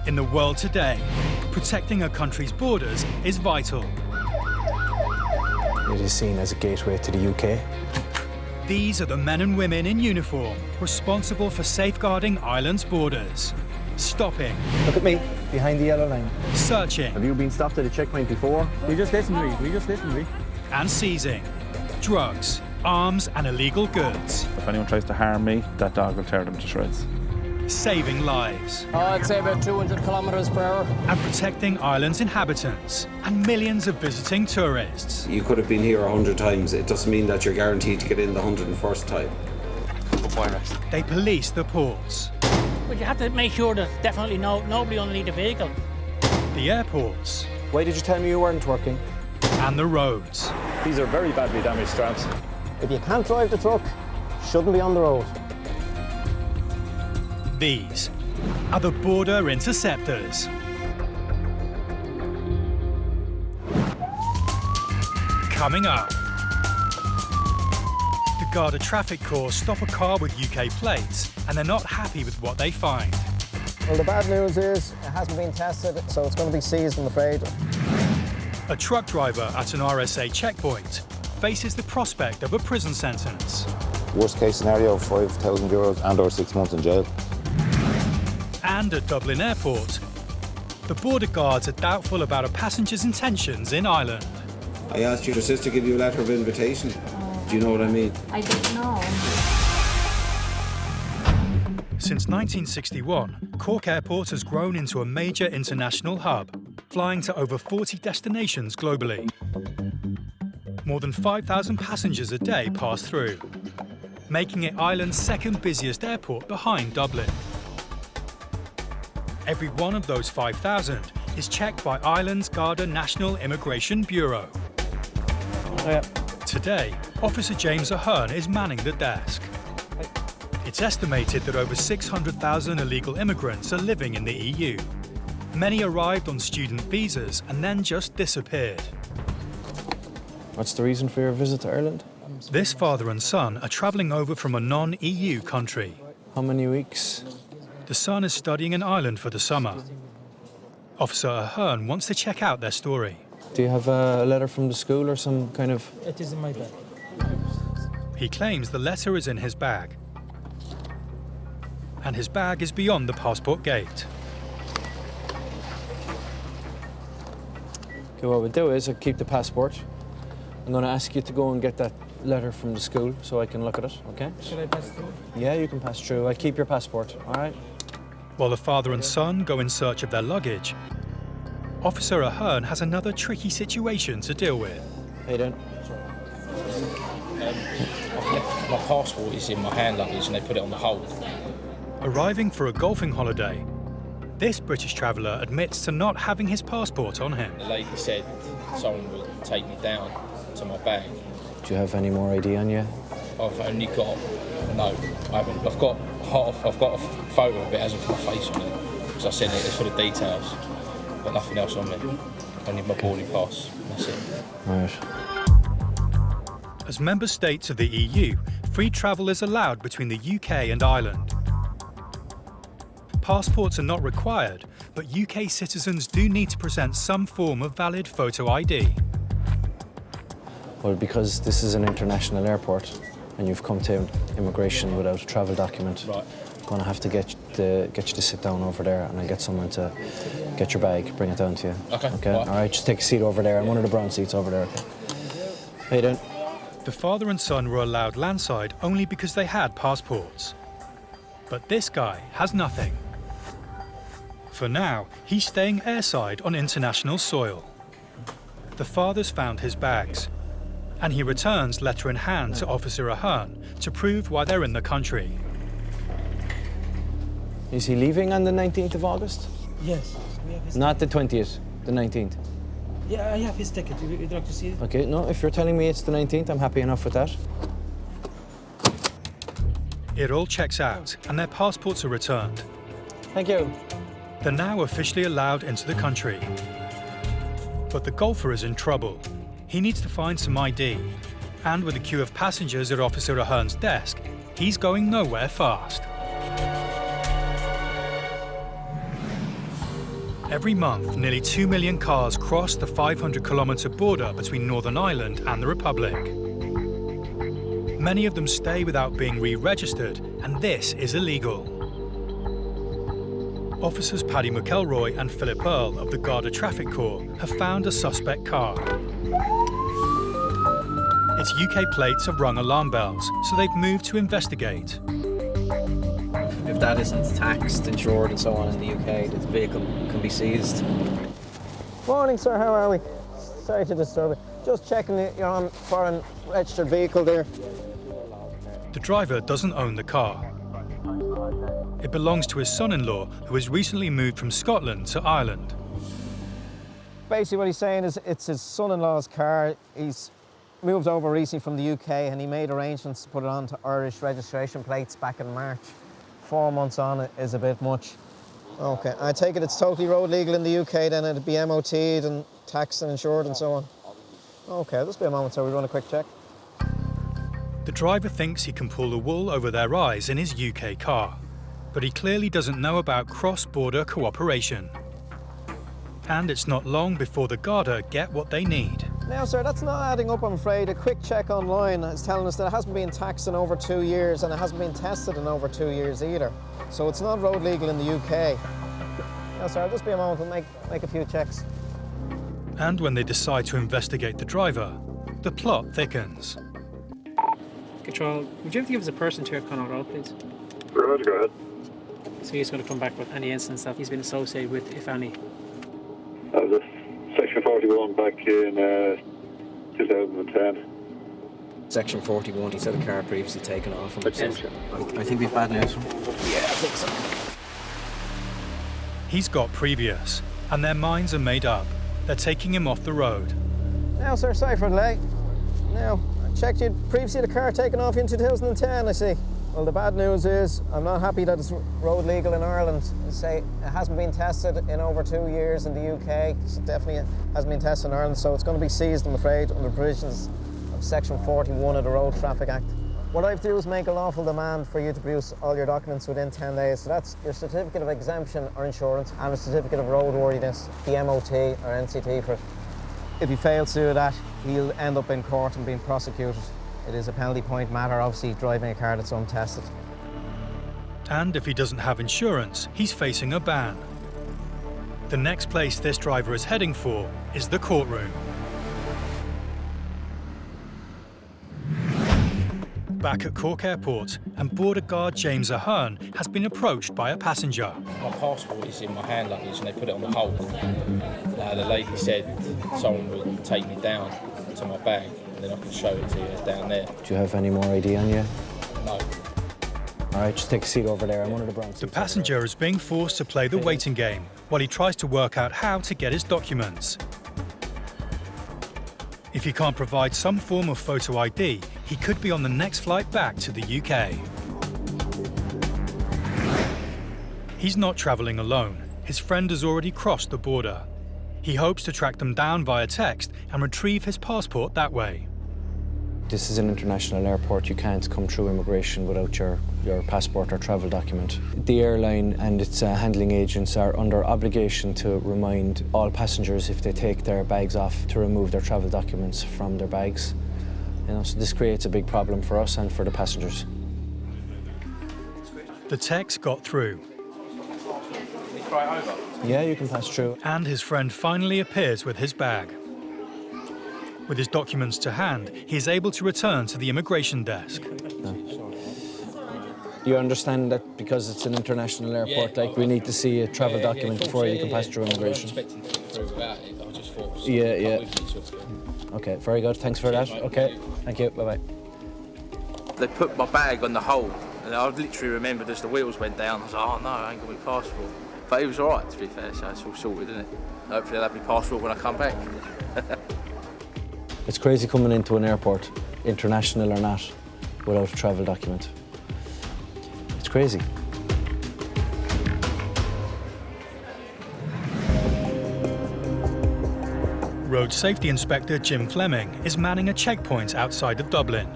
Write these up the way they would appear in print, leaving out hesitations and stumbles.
In the world today, protecting a country's borders is vital. It is seen as a gateway to the UK. These are the men and women in uniform responsible for safeguarding Ireland's borders. Stopping. Look at me, behind the yellow line. Searching. Have you been stopped at a checkpoint before? We just listened to me. And seizing drugs, arms and illegal goods. If anyone tries to harm me, that dog will tear them to shreds. Saving lives. I'd say about 200 kilometres per hour. And protecting Ireland's inhabitants and millions of visiting tourists. You could have been here 100 times. It doesn't mean that you're guaranteed to get in the 101st time. They police the ports. But you have to make sure there's definitely nobody underneath the vehicle. The airports. Why did you tell me you weren't working? And the roads. These are very badly damaged straps. If you can't drive the truck, shouldn't be on the road. These are the Border Interceptors. Coming up. The Garda traffic corps stop a car with UK plates and they're not happy with what they find. Well, the bad news is it hasn't been tested, so it's going to be seized, I'm afraid. A truck driver at an RSA checkpoint faces the prospect of a prison sentence. Worst case scenario, €5,000 and or 6 months in jail. And at Dublin Airport, the border guards are doubtful about a passenger's intentions in Ireland. I asked your sister to give you a letter of invitation. Do you know what I mean? I don't know. Since 1961, Cork Airport has grown into a major international hub, flying to over 40 destinations globally. More than 5,000 passengers a day pass through, making it Ireland's second busiest airport behind Dublin. Every one of those 5,000 is checked by Ireland's Garda National Immigration Bureau. Today, Officer James Ahern is manning the desk. It's estimated that over 600,000 illegal immigrants are living in the EU. Many arrived on student visas and then just disappeared. What's the reason for your visit to Ireland? This father and son are travelling over from a non-EU country. How many weeks? The son is studying in Ireland for the summer. Officer Ahern wants to check out their story. Do you have a letter from the school or some kind of... It is in my bag. He claims the letter is in his bag. And his bag is beyond the passport gate. Okay, what we'll do is I'll keep the passport. I'm going to ask you to go and get that letter from the school so I can look at it, okay? Should I pass through? Yeah, you can pass through. I'll keep your passport, all right? While the father and son go in search of their luggage, Officer Ahern has another tricky situation to deal with. How you doing? My passport is in my hand luggage and they put it on the hold. Arriving for a golfing holiday, this British traveller admits to not having his passport on him. The lady said someone would take me down to my bag. Do you have any more ID on you? I've only got, no, I haven't. I've got a photo of it, hasn't got my face on it. Because I said it's for the details. Got nothing else on me. Only my boarding pass. That's it. Right. As member states of the EU, free travel is allowed between the UK and Ireland. Passports are not required, but UK citizens do need to present some form of valid photo ID. Well, because this is an international airport and you've come to immigration without a travel document, Right. I'm going to have to get you to sit down over there and I'll get someone to get your bag, bring it down to you. Okay. Okay? Right. All right, just take a seat over there and one of the brown seats over there, okay? How you doing? The father and son were allowed landside only because they had passports. But this guy has nothing. For now, he's staying airside on international soil. The father's found his bags, and he returns letter in hand to Officer Ahern to prove why they're in the country. Is he leaving on the 19th of August? Yes. We have his Not the 20th, the 19th. Yeah, I have his ticket. Would you like to see it? Okay, no, if you're telling me it's the 19th, I'm happy enough with that. It all checks out, and their passports are returned. Thank you. They're now officially allowed into the country. But the golfer is in trouble. He needs to find some ID. And with a queue of passengers at Officer Ahern's desk, he's going nowhere fast. Every month, nearly 2 million cars cross the 500-kilometre border between Northern Ireland and the Republic. Many of them stay without being re-registered, and this is illegal. Officers Paddy McElroy and Philip Earle of the Garda Traffic Corps have found a suspect car. Its UK plates have rung alarm bells, so they've moved to investigate. If that isn't taxed, insured and so on in the UK, the vehicle can be seized. Morning, sir. How are we? Sorry to disturb you. Just checking that you're on foreign registered vehicle there. The driver doesn't own the car. It belongs to his son-in-law, who has recently moved from Scotland to Ireland. Basically what he's saying is it's his son-in-law's car. He's moved over recently from the UK and he made arrangements to put it onto Irish registration plates back in March. 4 months on it is a bit much. Okay, I take it it's totally road legal in the UK, then it'd be MOT'd and taxed and insured and so on. Okay, just be a moment, sir. We'll run a quick check. The driver thinks he can pull the wool over their eyes in his UK car, but he clearly doesn't know about cross-border cooperation. And it's not long before the Garda get what they need. Now, sir, that's not adding up, I'm afraid. A quick check online is telling us that it hasn't been taxed in over 2 years and it hasn't been tested in over 2 years either. So it's not road legal in the UK. Now, sir, just be a moment, we'll make a few checks. And when they decide to investigate the driver, the plot thickens. Control, would you have to give us a person to your Connaught Road, please? Roger, go ahead. So he's going to come back with any incidents that he's been associated with, if any. That was Section 41 back in 2010. Section 41, he said a car previously taken off him. Attention. I think we've bad news from him. Yeah, I think so. He's got previous, and their minds are made up. They're taking him off the road. Now, sir, sorry for the delay. Now, I checked you'd previously had a car taken off you in 2010, I see. Well, the bad news is I'm not happy that it's road legal in Ireland. I say it hasn't been tested in over 2 years in the UK. It definitely hasn't been tested in Ireland, so it's going to be seized, I'm afraid, under provisions of Section 41 of the Road Traffic Act. What I have to do is make a lawful demand for you to produce all your documents within 10 days. So that's your certificate of exemption or insurance and a certificate of roadworthiness, the MOT or NCT for it. If you fail to do that, he'll end up in court and being prosecuted. It is a penalty point matter, obviously, driving a car that's untested. And if he doesn't have insurance, he's facing a ban. The next place this driver is heading for is the courtroom. Back at Cork Airport, and border guard James Ahern has been approached by a passenger. My passport is in my hand luggage and they put it on the hold. The lady said someone would take me down to my bag and then I can show it to you down there. Do you have any more ID on you? No. All right, just take a seat over there. I'm one of the brown seats. The passenger is being forced to play the waiting game while he tries to work out how to get his documents. If he can't provide some form of photo ID, he could be on the next flight back to the UK. He's not travelling alone. His friend has already crossed the border. He hopes to track them down via text and retrieve his passport that way. This is an international airport. You can't come through immigration without your passport or travel document. The airline and its handling agents are under obligation to remind all passengers if they take their bags off to remove their travel documents from their bags. So this creates a big problem for us and for the passengers. The text got through. Yeah, you can pass through. And his friend finally appears with his bag. With his documents to hand, he is able to return to the immigration desk. You understand that because it's an international airport, we need to see a travel document before you can pass through immigration? I wasn't expecting to get through without it. I just thought... Yeah. Okay, very good. Thanks for that. Okay, thank you. Bye-bye. They put my bag on the hold, and I literally remembered as the wheels went down, I was like, oh no, I ain't got my passport. But it was all right, to be fair, so it's all sorted, isn't it? Hopefully I'll have my passport when I come back. It's crazy coming into an airport, international or not, without a travel document. It's crazy. Road Safety Inspector Jim Fleming is manning a checkpoint outside of Dublin.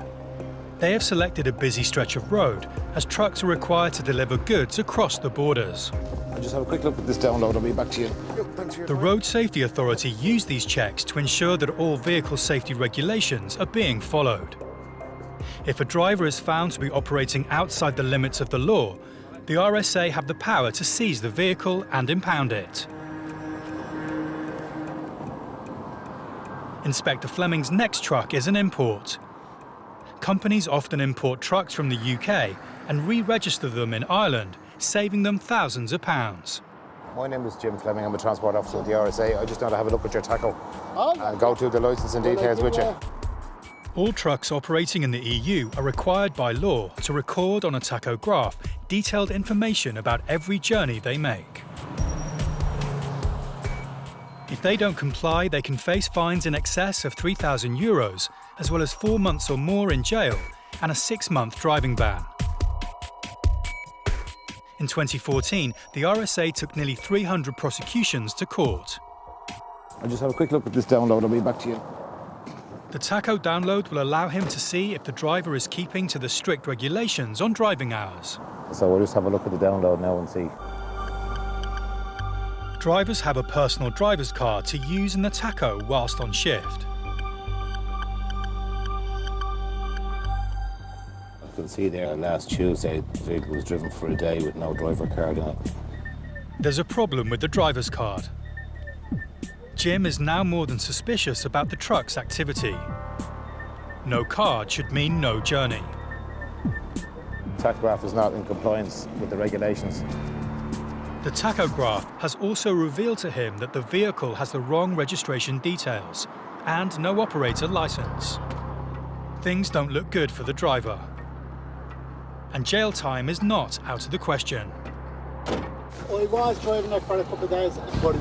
They have selected a busy stretch of road as trucks are required to deliver goods across the borders. I'll just have a quick look at this download. I'll be back to you. Thanks for your The Road Safety Authority use these checks to ensure that all vehicle safety regulations are being followed. If a driver is found to be operating outside the limits of the law, the RSA have the power to seize the vehicle and impound it. Inspector Fleming's next truck is an import. Companies often import trucks from the UK and re-register them in Ireland, saving them thousands of pounds. My name is Jim Fleming. I'm a transport officer at the RSA. I just want to have a look at your tacho and go through the licensing details with you. All trucks operating in the EU are required by law to record on a tachograph detailed information about every journey they make. If they don't comply, they can face fines in excess of €3,000, as well as 4 months or more in jail and a 6-month driving ban. In 2014, the RSA took nearly 300 prosecutions to court. I'll just have a quick look at this download. I'll be back to you. The tacho download will allow him to see if the driver is keeping to the strict regulations on driving hours. So we'll just have a look at the download now and see. Drivers have a personal driver's card to use in the tacho whilst on shift. I can see there last Tuesday the vehicle was driven for a day with no driver card in it. There's a problem with the driver's card. Jim is now more than suspicious about the truck's activity. No card should mean no journey. Tachograph is not in compliance with the regulations. The tachograph has also revealed to him that the vehicle has the wrong registration details and no operator license. Things don't look good for the driver. And jail time is not out of the question. I was driving there for a couple of days, but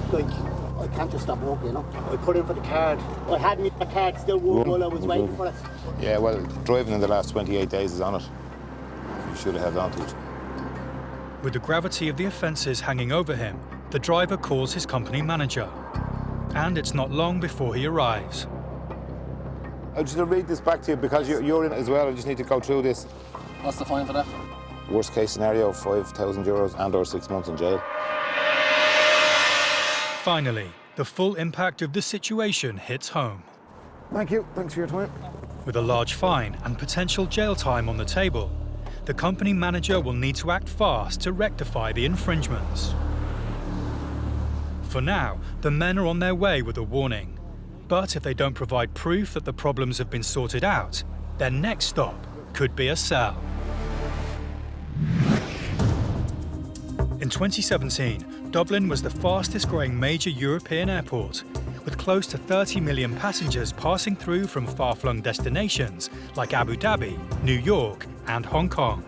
I can't just stop work, you know. I put in for the card. I had my card still working while I was waiting for it. Yeah, well, driving in the last 28 days is on it. You should have held on to it. With the gravity of the offences hanging over him, the driver calls his company manager. And it's not long before he arrives. I'll just read this back to you because you're in it as well. I just need to go through this. What's the fine for that? Worst case scenario, €5,000 and or 6 months in jail. Finally, the full impact of the situation hits home. Thank you. Thanks for your time. With a large fine and potential jail time on the table, the company manager will need to act fast to rectify the infringements. For now, the men are on their way with a warning. But if they don't provide proof that the problems have been sorted out, their next stop could be a cell. In 2017, Dublin was the fastest growing major European airport, with close to 30 million passengers passing through from far-flung destinations like Abu Dhabi, New York, and Hong Kong.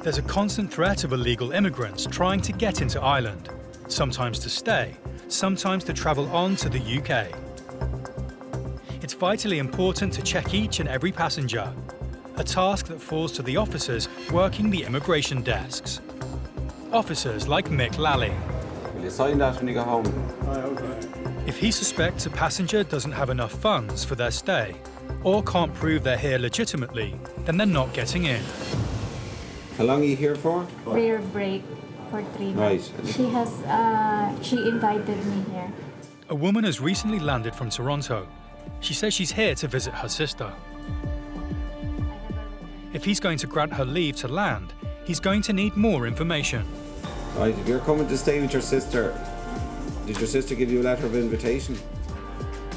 There's a constant threat of illegal immigrants trying to get into Ireland, sometimes to stay, sometimes to travel on to the UK. It's vitally important to check each and every passenger, a task that falls to the officers working the immigration desks. Officers like Mick Lally. Will you sign that when you go home? If he suspects a passenger doesn't have enough funds for their stay, or can't prove they're here legitimately, then they're not getting in. How long are you here for? Prayer break for 3 months. Right. She invited me here. A woman has recently landed from Toronto. She says she's here to visit her sister. If he's going to grant her leave to land, he's going to need more information. Right, if you're coming to stay with your sister, did your sister give you a letter of invitation?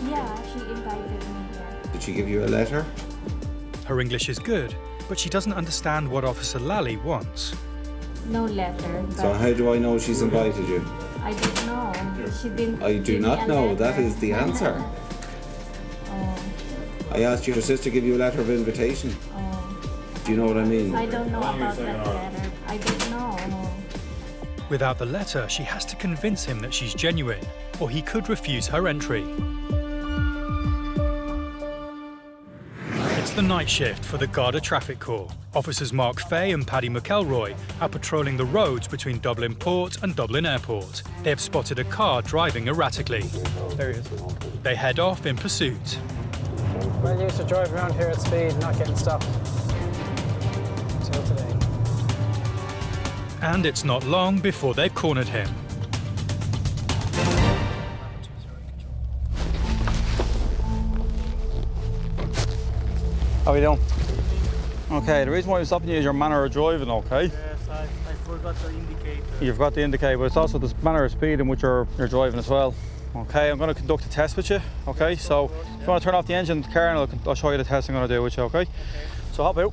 Yeah, she invited me here. Did she give you a letter? Her English is good, but she doesn't understand what Officer Lally wants. No letter. So how do I know she's invited you? I don't know. She didn't. I do not know. That is the answer. I asked your sister to give you a letter of invitation. Do you know what I mean? I don't know about that letter. I don't know. Without the letter, she has to convince him that she's genuine, or he could refuse her entry. It's the night shift for the Garda Traffic Corps. Officers Mark Fay and Paddy McElroy are patrolling the roads between Dublin Port and Dublin Airport. They have spotted a car driving erratically. There he is. They head off in pursuit. Well used to drive around here at speed, not getting stopped. Until today. And it's not long before they've cornered him. How are you doing? Okay, the reason why I'm stopping you is your manner of driving, okay? Yes, I forgot to indicate. You've got to indicate, but it's also the manner of speed in which you're driving as well. Okay, I'm going to conduct a test with you, okay? So if you want to turn off the engine of the car and I'll show you the test I'm going to do with you, okay? So hop out.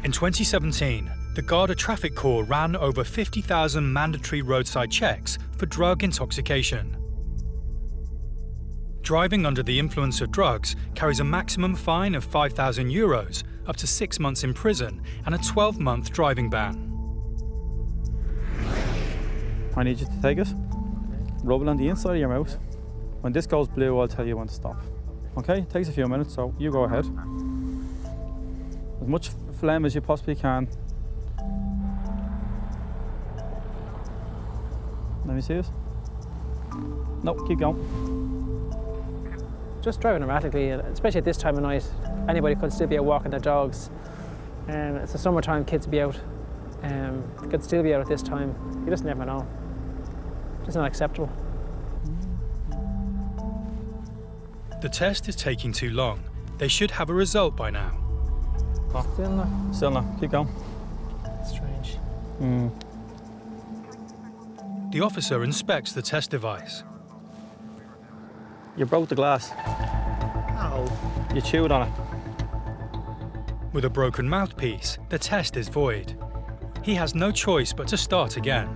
In 2017, the Garda Traffic Corps ran over 50,000 mandatory roadside checks for drug intoxication. Driving under the influence of drugs carries a maximum fine of €5,000, up to 6 months in prison, and a 12-month driving ban. I need you to take it, rub it on the inside of your mouth. When this goes blue, I'll tell you when to stop. Okay, it takes a few minutes, so you go ahead. As much phlegm as you possibly can. Let me see it. No, keep going. Just driving erratically, especially at this time of night. Anybody could still be out walking their dogs. It's the summertime, kids be out. Could still be out at this time. You just never know. Just not acceptable. The test is taking too long. They should have a result by now. Oh. Still no. Keep going. Strange. The officer inspects the test device. You broke the glass. How? You chewed on it. With a broken mouthpiece, the test is void. He has no choice but to start again.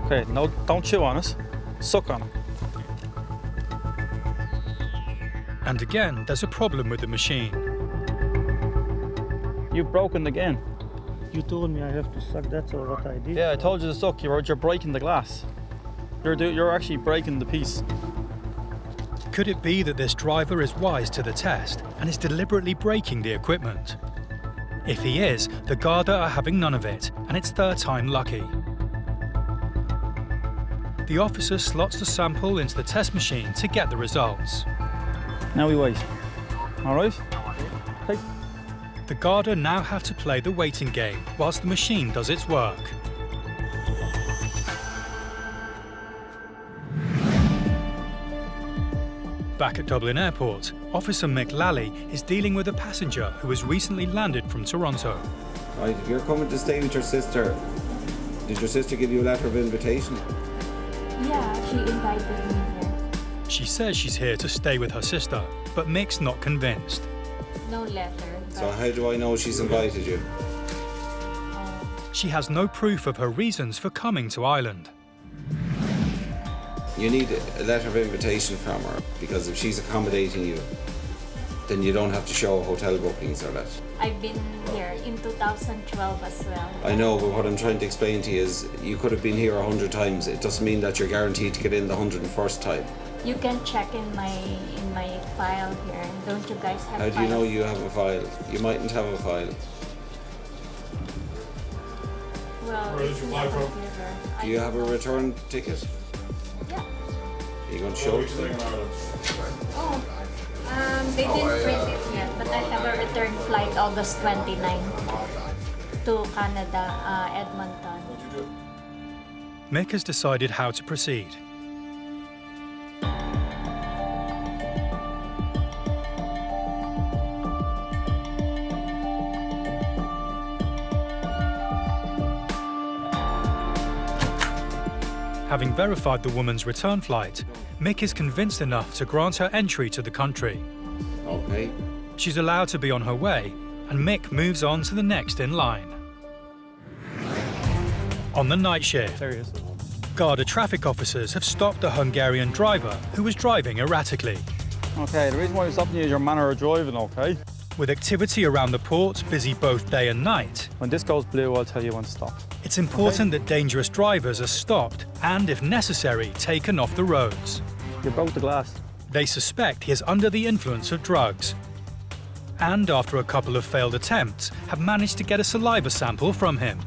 Okay, no, don't chew on it. Suck on it. And again, there's a problem with the machine. You've broken again. You told me I have to suck, that's all what I did. Yeah, I told you to suck. You're breaking the glass. You're actually breaking the piece. Could it be that this driver is wise to the test and is deliberately breaking the equipment? If he is, the Garda are having none of it, and it's third time lucky. The officer slots the sample into the test machine to get the results. Now we wait. All right? Okay. The Garda now have to play the waiting game whilst the machine does its work. Back at Dublin Airport, Officer Mick Lally is dealing with a passenger who has recently landed from Toronto. Right, if you're coming to stay with your sister, did your sister give you a letter of invitation? Yeah, she invited me here. She says she's here to stay with her sister, but Mick's not convinced. No letter. So how do I know she's invited you? She has no proof of her reasons for coming to Ireland. You need a letter of invitation from her, because if she's accommodating you, then you don't have to show hotel bookings or that. I've been here in 2012 as well. I know, but what I'm trying to explain to you is you could have been here 100 times. It doesn't mean that you're guaranteed to get in the 101st time. You can check in my file here. Don't you guys have How do you know files? you have a file? You mightn't have a file. Well, Where did you fly from? Do you have a return ticket? Yeah. Are you going to show it to me? Oh, they didn't print it yet, but I have a return flight August 29 to Canada, Edmonton. Mick has decided how to proceed. Having verified the woman's return flight, Mick is convinced enough to grant her entry to the country. Okay. She's allowed to be on her way, and Mick moves on to the next in line. On the night shift, There he is. Garda traffic officers have stopped a Hungarian driver who was driving erratically. Okay, the reason why I'm stopping you is your manner of driving, okay? With activity around the port busy both day and night, When this goes blue, I'll tell you when to stop. it's important that dangerous drivers are stopped and, if necessary, taken off the roads. You broke the glass. They suspect he is under the influence of drugs. And after a couple of failed attempts, have managed to get a saliva sample from him.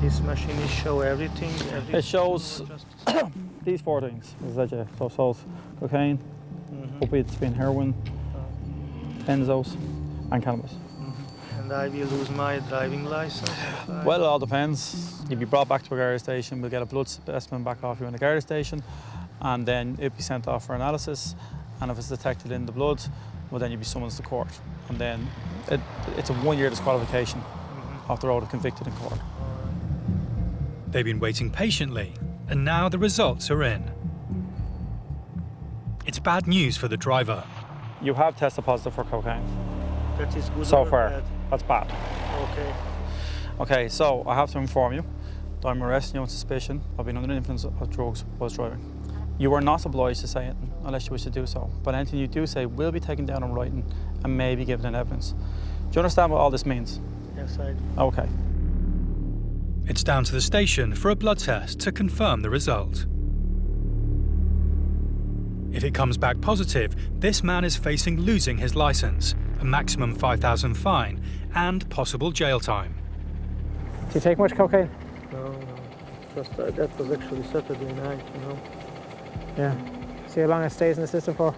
This machine is show everything. It shows these four things. So it shows cocaine, Opiates being heroin, benzos, and cannabis. And I will lose my driving license. Well, it all depends. You'll be brought back to a Garda station, we'll get a blood specimen back off you in the Garda station, and then it'll be sent off for analysis, and if it's detected in the blood, well then you'll be summoned to court. And then it's a 1-year disqualification off the road if convicted in court. They've been waiting patiently, and now the results are in. It's bad news for the driver. You have tested positive for cocaine. That is good So or far, bad? that's bad. Okay. Okay, so I have to inform you that I'm arresting you on suspicion of being under the influence of drugs whilst driving. You are not obliged to say it unless you wish to do so, but anything you do say will be taken down in writing and may be given in evidence. Do you understand what all this means? Yes, I do. Okay. It's down to the station for a blood test to confirm the result. If it comes back positive, this man is facing losing his license, a maximum £5,000 fine, and possible jail time. Do you take much cocaine? No. Just, that was actually Saturday night, you know. Yeah. See how long it stays in the system for?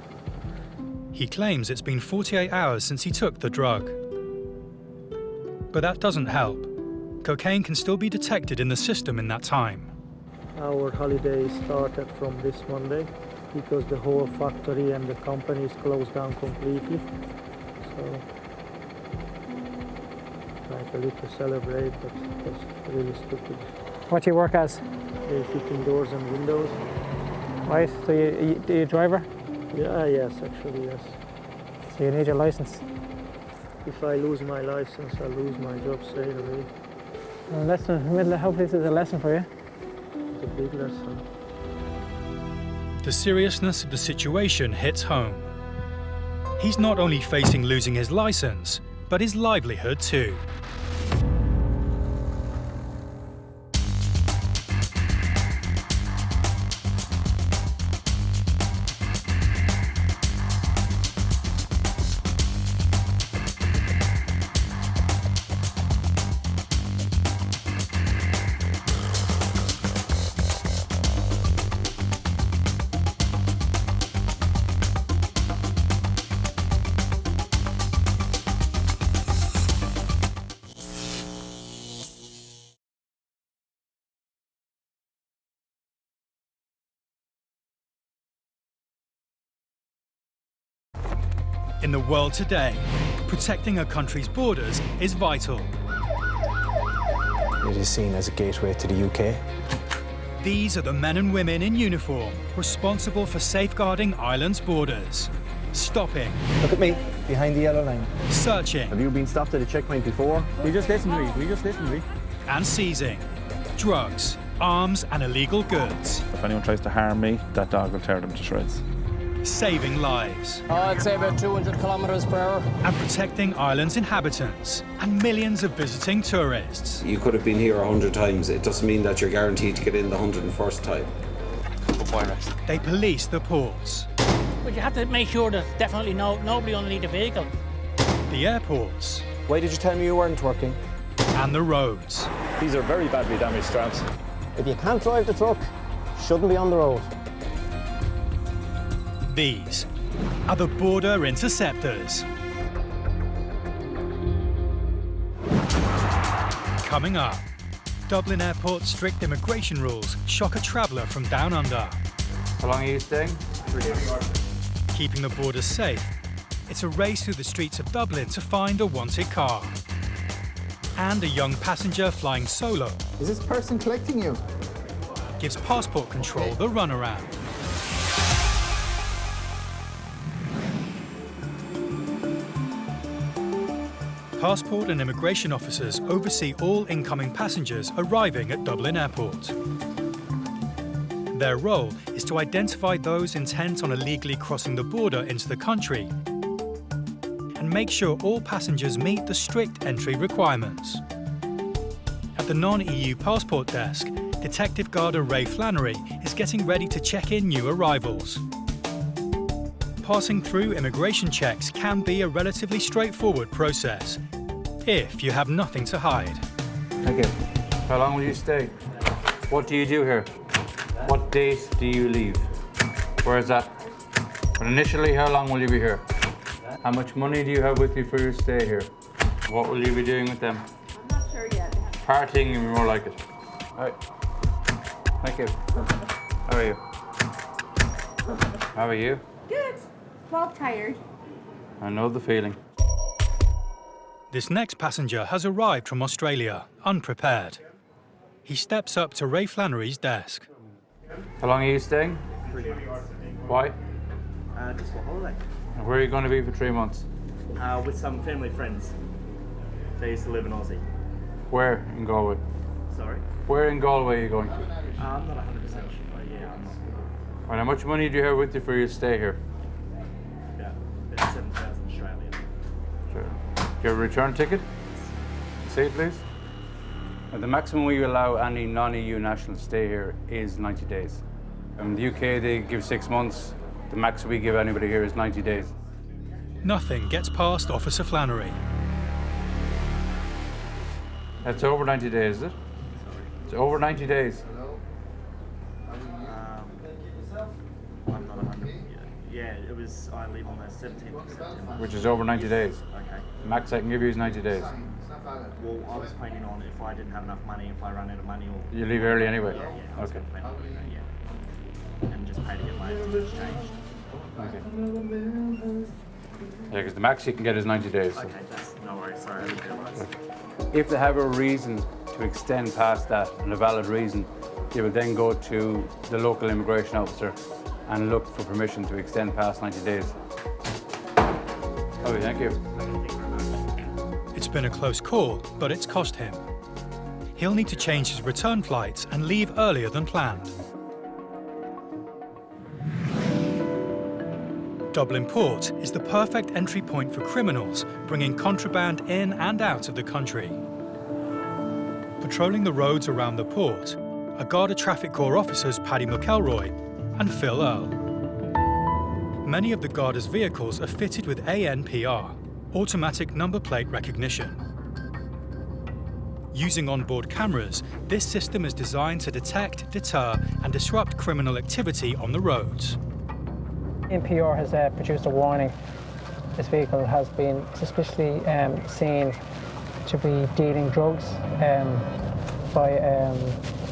He claims it's been 48 hours since he took the drug. But that doesn't help. Cocaine can still be detected in the system in that time. Our holiday started from this Monday because the whole factory and the company is closed down completely. So, like a little celebrate, but it was really stupid. What do you work as? Fitting doors and windows. Right, so you a driver? Yeah, yes, actually, yes. So you need your license. If I lose my license, I'll lose my job straight away. A lesson, hopefully this is a lesson for you. It's a big lesson. The seriousness of the situation hits home. He's not only facing losing his license, but his livelihood too. In the world today, protecting a country's borders is vital. It is seen as a gateway to the UK. These are the men and women in uniform responsible for safeguarding Ireland's borders. Stopping. Look at me, behind the yellow line. Searching. Have you been stopped at a checkpoint before? We just listened to me. And seizing. Drugs, arms and illegal goods. If anyone tries to harm me, that dog will tear them to shreds. Saving lives. I'd say about 200 kilometres per hour. And protecting Ireland's inhabitants and millions of visiting tourists. You could have been here 100 times. It doesn't mean that you're guaranteed to get in the 101st time. They police the ports. But you have to make sure there's definitely nobody underneath the vehicle. The airports. Why did you tell me you weren't working? And the roads. These are very badly damaged tramps. If you can't drive the truck, shouldn't be on the road. These are the Border Interceptors. Coming up, Dublin Airport's strict immigration rules shock a traveller from down under. How long are you staying? 3 days. Keeping the borders safe, it's a race through the streets of Dublin to find a wanted car. And a young passenger flying solo. Is this person collecting you? Gives passport control the runaround. Passport and immigration officers oversee all incoming passengers arriving at Dublin Airport. Their role is to identify those intent on illegally crossing the border into the country and make sure all passengers meet the strict entry requirements. At the non-EU passport desk, Detective Garda Ray Flannery is getting ready to check in new arrivals. Passing through immigration checks can be a relatively straightforward process, if you have nothing to hide. Thank you. How long will you stay? What do you do here? What date do you leave? Where is that? But initially, how long will you be here? How much money do you have with you for your stay here? What will you be doing with them? I'm not sure yet. Partying would be more like it. All right. Thank you. How are you? How are you? Good. Well, tired. I know the feeling. This next passenger has arrived from Australia, unprepared. He steps up to Ray Flannery's desk. How long are you staying? 3 months. Why? Just for holiday. And where are you going to be for 3 months? With some family friends. They used to live in Aussie. Where in Galway? Sorry? Where in Galway are you going to? I'm not 100% sure. Yeah, I'm not. And how much money do you have with you for your stay here? About 7,000 Australian. Sure. Do you have a return ticket? Say it, please. The maximum we allow any non-EU national to stay here is 90 days. In the UK, they give 6 months. The max we give anybody here is 90 days. Nothing gets past Officer Flannery. That's over 90 days, is it? It's over 90 days. I'm not 100. Yeah, it was. I leave on the 17th of September. Which is over 90 days. Okay. The max I can give you is 90 days. Well, I was planning on if I didn't have enough money, if I run out of money, or You leave early anyway? Yeah, I was Okay. planning on doing that, yeah. And just pay to get my tickets changed. Okay. Yeah, because the max you can get is 90 days. So. Okay, that's no worries. Sorry, I didn't realise. If they have a reason to extend past that, and a valid reason, they would then go to the local immigration officer and look for permission to extend past 90 days. Okay, thank you. It's been a close call, but it's cost him. He'll need to change his return flights and leave earlier than planned. Dublin Port is the perfect entry point for criminals bringing contraband in and out of the country. Patrolling the roads around the port are Garda Traffic Corps officers Paddy McElroy and Phil Earl. Many of the Garda's vehicles are fitted with ANPR, automatic number plate recognition. Using onboard cameras, this system is designed to detect, deter and disrupt criminal activity on the roads. NPR has produced a warning. This vehicle has been suspiciously seen to be dealing drugs it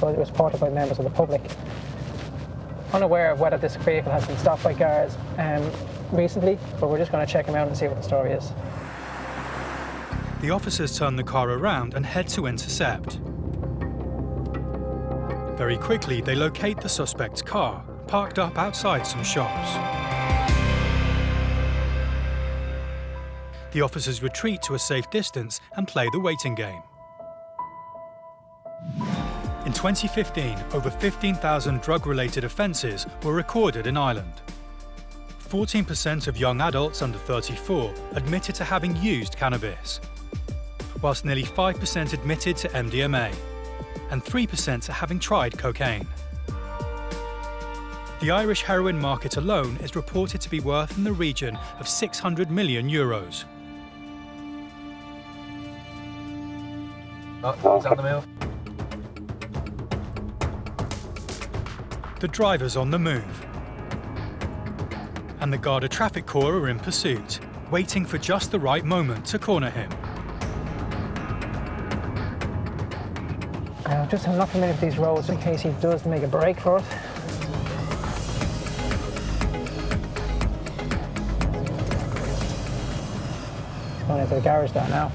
was reported by members of the public. Unaware of whether this vehicle has been stopped by guards recently, but we're just going to check them out and see what the story is. The officers turn the car around and head to intercept. Very quickly, they locate the suspect's car, parked up outside some shops. The officers retreat to a safe distance and play the waiting game. In 2015, over 15,000 drug-related offences were recorded in Ireland. 14% of young adults under 34 admitted to having used cannabis, whilst nearly 5% admitted to MDMA, and 3% to having tried cocaine. The Irish heroin market alone is reported to be worth in the region of €600 million. Oh, he's on the move. The driver's on the move, and the Garda Traffic Corps are in pursuit, waiting for just the right moment to corner him. Just I'm not familiar with these roads in case he does make a break for it. He's going into the garage there now.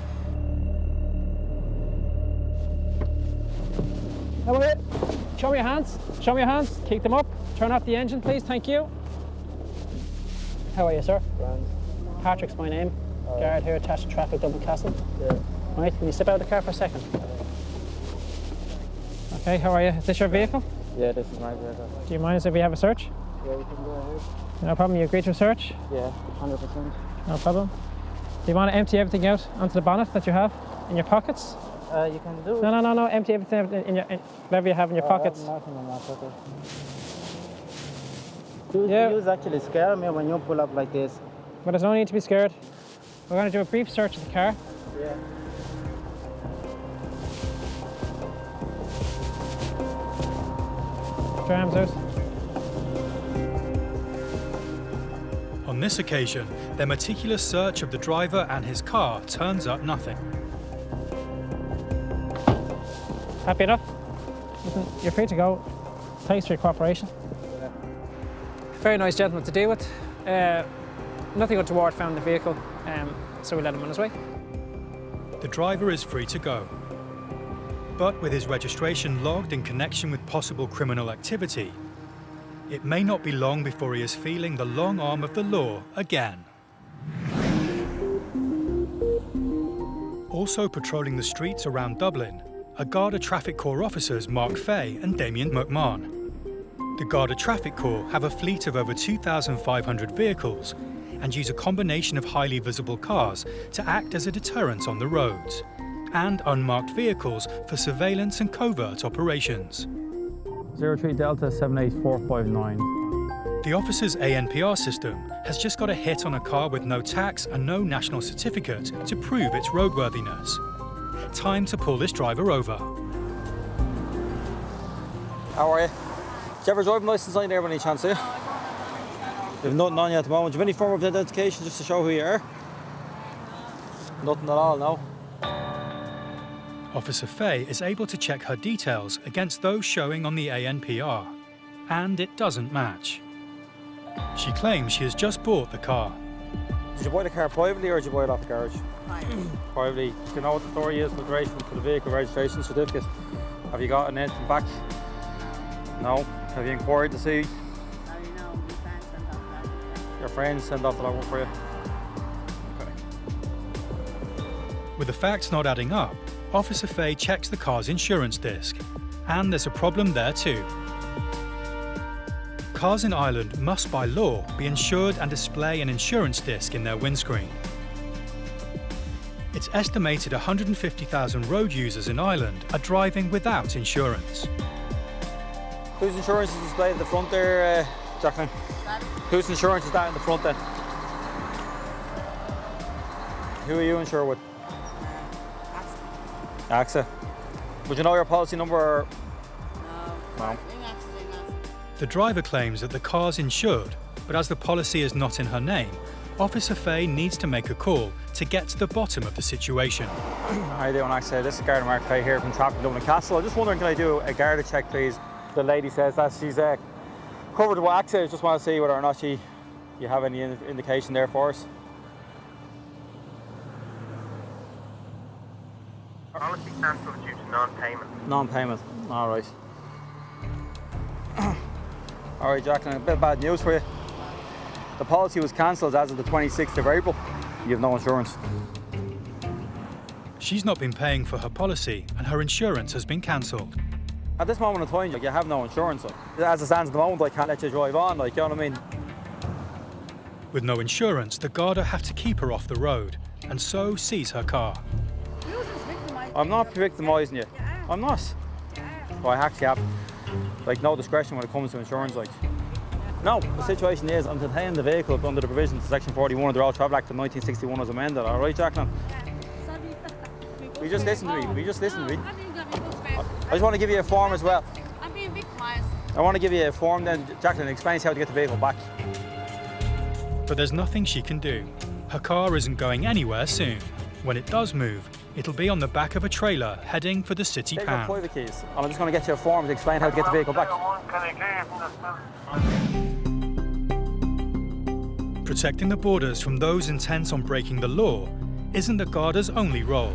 Have a bit. Show me your hands. Show me your hands. Keep them up. Turn off the engine, please. Thank you. How are you, sir? Grand. Patrick's my name. Guard here, attached to traffic, Dublin Castle. Yeah. Right, can you step out of the car for a second? Okay, how are you? Is this your vehicle? Yeah, this is my vehicle. Do you mind if we have a search? Yeah, we can go ahead. No problem. You agree to a search? Yeah, 100%. No problem. Do you want to empty everything out onto the bonnet that you have in your pockets? You can do it. No. Empty everything in your whatever you have in your pockets. I have nothing in my pocket. You actually scare me when you pull up like this. But there's no need to be scared. We're going to do a brief search of the car. Yeah. Put your arms out. this occasion, their meticulous search of the driver and his car turns up nothing. Happy enough? You're free to go. Thanks for your cooperation. Very nice gentleman to deal with. Nothing untoward found in the vehicle, so we let him on his way. The driver is free to go. But with his registration logged in connection with possible criminal activity, it may not be long before he is feeling the long arm of the law again. Also patrolling the streets around Dublin are Garda Traffic Corps officers Mark Fay and Damien McMahon. The Garda Traffic Corps have a fleet of over 2,500 vehicles and use a combination of highly visible cars to act as a deterrent on the roads, and unmarked vehicles for surveillance and covert operations. 03 Delta 78459. The officer's ANPR system has just got a hit on a car with no tax and no national certificate to prove its roadworthiness. Time to pull this driver over. How are you? Do you have a driving licence on you there by any chance, do you? You have nothing on you at the moment. Do you have any form of identification just to show who you are? Nothing at all, no? Officer Fay is able to check her details against those showing on the ANPR, and it doesn't match. She claims she has just bought the car. Did you buy the car privately or did you buy it off the garage? Privately. Do you know what the story is with relation to the vehicle registration certificate? Have you gotten anything back? No? Have you inquired to see? Your friends send off the logbook for you? Okay. With the facts not adding up, Officer Fay checks the car's insurance disc, and there's a problem there too. Cars in Ireland must by law be insured and display an insurance disc in their windscreen. It's estimated 150,000 road users in Ireland are driving without insurance. Whose insurance is displayed at the front there, Jacqueline? Whose insurance is that in the front then? Who are you insured with? AXA. Would you know your policy number? Or? No. The driver claims that the car's insured, but as the policy is not in her name, Officer Fay needs to make a call to get to the bottom of the situation. How are you doing, AXA? This is Garda Mark Fay here from Traffic Dublin Castle. I'm just wondering, can I do a Garda check, please? The lady says that she's covered with AXA. I just want to see whether or not you have any indication there for us. Policy cancelled due to non-payment. Non-payment. All right. All right, Jacqueline, a bit of bad news for you. The policy was cancelled as of the 26th of April. You have no insurance. She's not been paying for her policy and her insurance has been cancelled. At this moment in time, you have no insurance. As it stands at the moment, I can't let you drive on, you know what I mean? With no insurance, the Garda have to keep her off the road and so seize her car. I'm not victimising you. I'm not. Well, I actually have no discretion when it comes to insurance. No, the situation is I'm detaining the vehicle under the provisions of Section 41 of the Road Travel Act of 1961 as amended. All right, Jacqueline? We just listen to me. I just want to give you a form as well. I'm being victimised. I want to give you a form then, Jacqueline, explains how to get the vehicle back. But there's nothing she can do. Her car isn't going anywhere soon. When it does move, it'll be on the back of a trailer heading for the city Take pound. your private keys, and I'm just going to get you a form to explain how to get the vehicle back. Protecting the borders from those intent on breaking the law isn't the Garda's only role.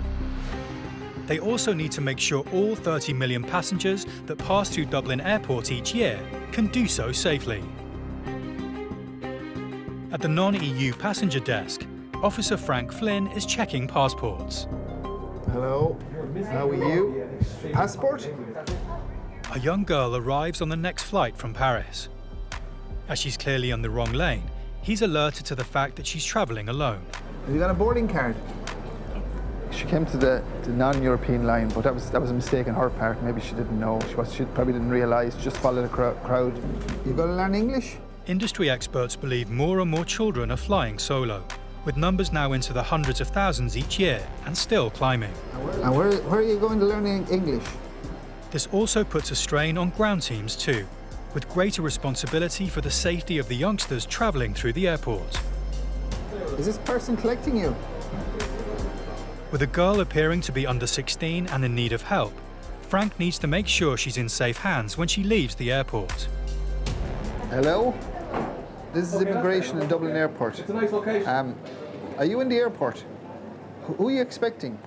They also need to make sure all 30 million passengers that pass through Dublin Airport each year can do so safely. At the non-EU passenger desk, Officer Frank Flynn is checking passports. Hello, how are you? Passport? A young girl arrives on the next flight from Paris. As she's clearly on the wrong lane, he's alerted to the fact that she's travelling alone. Have you got a boarding card? She came to the non-European line, but that was a mistake on her part. Maybe she didn't know. She probably didn't realise. Just followed the crowd. You got to learn English? Industry experts believe more and more children are flying solo, with numbers now into the hundreds of thousands each year and still climbing. And where are you going to learn English? This also puts a strain on ground teams too, with greater responsibility for the safety of the youngsters travelling through the airport. Is this person collecting you? With a girl appearing to be under 16 and in need of help, Frank needs to make sure she's in safe hands when she leaves the airport. Hello? This is immigration in Dublin Airport. It's a nice location. Are you in the airport? Who are you expecting?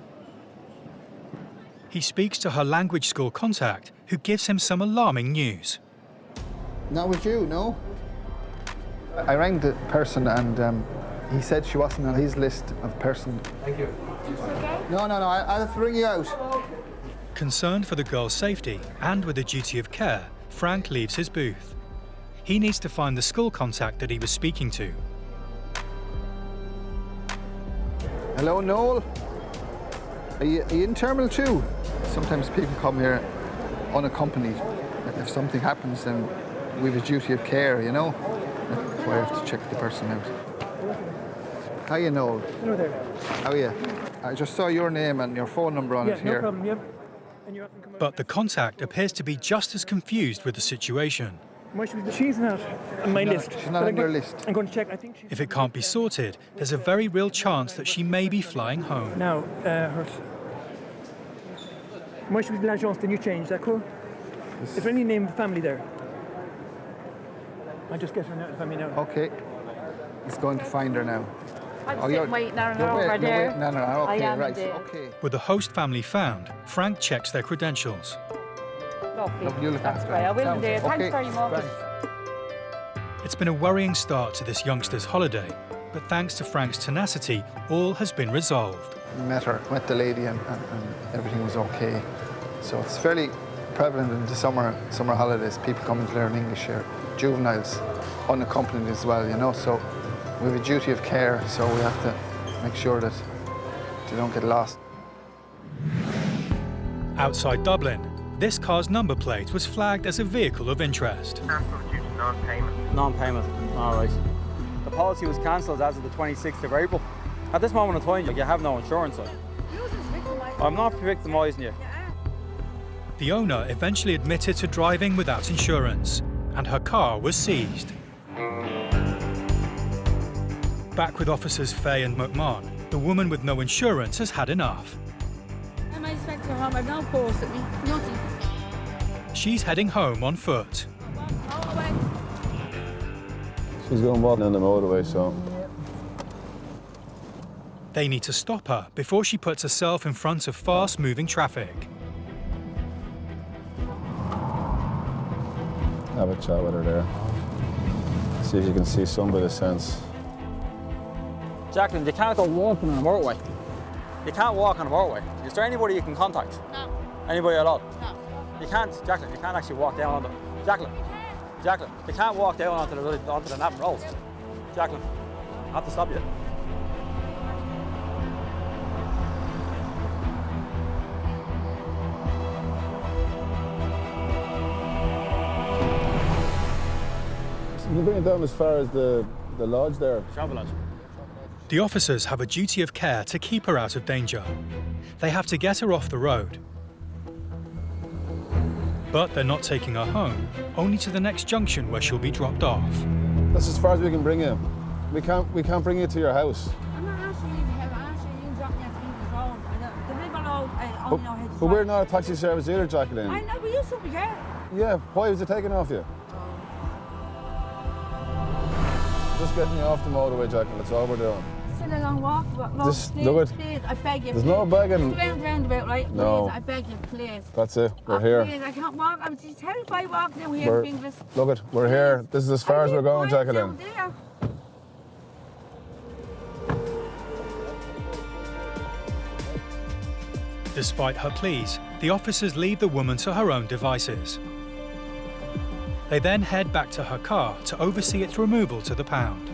He speaks to her language school contact, who gives him some alarming news. Not with you, no? I rang the person and he said she wasn't on his list of person. Thank you. No, I'll have to ring you out. Concerned for the girl's safety and with a duty of care, Frank leaves his booth. He needs to find the school contact that he was speaking to. Hello, Noel? Are you in Terminal 2? Sometimes people come here unaccompanied. If something happens, then we have a duty of care, you know? That's why I have to check the person out. Hiya, Noel. Hello there. How are you? I just saw your name and your phone number on it here. No problem, yep. And you often come But the contact appears to be just as confused with the situation. She's not on my list. She's not on your list. I'm going to check. I think she's... If it can't be sorted, there's a very real chance that she may be flying home. Now, moi je suis de l'agence de New Change, d'accord? Is there any name of the family there? I'll just get her now, the family now. Okay. He's going to find her now. I'm sitting waiting on her over there. No, okay, I am right, indeed. okay. With the host family found, Frank checks their credentials. Lovely. You look That's after great. I her. will indeed. Thanks Okay, very much. right. It's been a worrying start to this youngster's holiday, but thanks to Frank's tenacity, all has been resolved. Met the lady and everything was okay. So it's fairly prevalent in the summer holidays, people coming to learn English here. Juveniles, unaccompanied as well, you know, so we have a duty of care, so we have to make sure that they don't get lost. Outside Dublin, this car's number plate was flagged as a vehicle of interest. Cancelled due to non-payment. Non-payment, all right. The policy was cancelled as of the 26th of April. At this moment in time, you have no insurance. I'm not victimising you. The owner eventually admitted to driving without insurance, and her car was seized. Back with officers Fay and McMahon, the woman with no insurance has had enough. Am I expecting her home? I've no post at me. Nothing. She's heading home on foot. She's going walking on the motorway, so... They need to stop her before she puts herself in front of fast-moving traffic. Have a chat with her there. See if you can see some bit of sense. Jacqueline, you can't go walking on a motorway. You can't walk on a motorway. Is there anybody you can contact? No. Anybody at all? No. You can't, Jacqueline, you can't actually walk down on the... Jacqueline, you can't walk down onto the Navan Road. Jacqueline, I have to stop you. You bring it down as far as the lodge there. Travel lodge. The officers have a duty of care to keep her out of danger. They have to get her off the road. But they're not taking her home, only to the next junction where she'll be dropped off. That's as far as we can bring you. We can't bring you to your house. I'm not asking you to help. I'm asking you to drop me at the People's Road. The River Road, I only know how to But we're not a taxi service either, Jacqueline. I know, but you should be care. Yeah, why was it taken off you? Just getting you off the motorway, Jacqueline, that's all we're doing. Still a long walk, but no, Just please, look at- please, I beg you. There's please. no begging. Just round about, right? No. Please, I beg you, please. That's it, we're Oh, here. Please, I can't walk. I'm just terrified walking down here, Fingers. Look it, we're here. This is as far as we're going, Down Jacqueline. there. Despite her pleas, the officers leave the woman to her own devices. They then head back to her car to oversee its removal to the pound.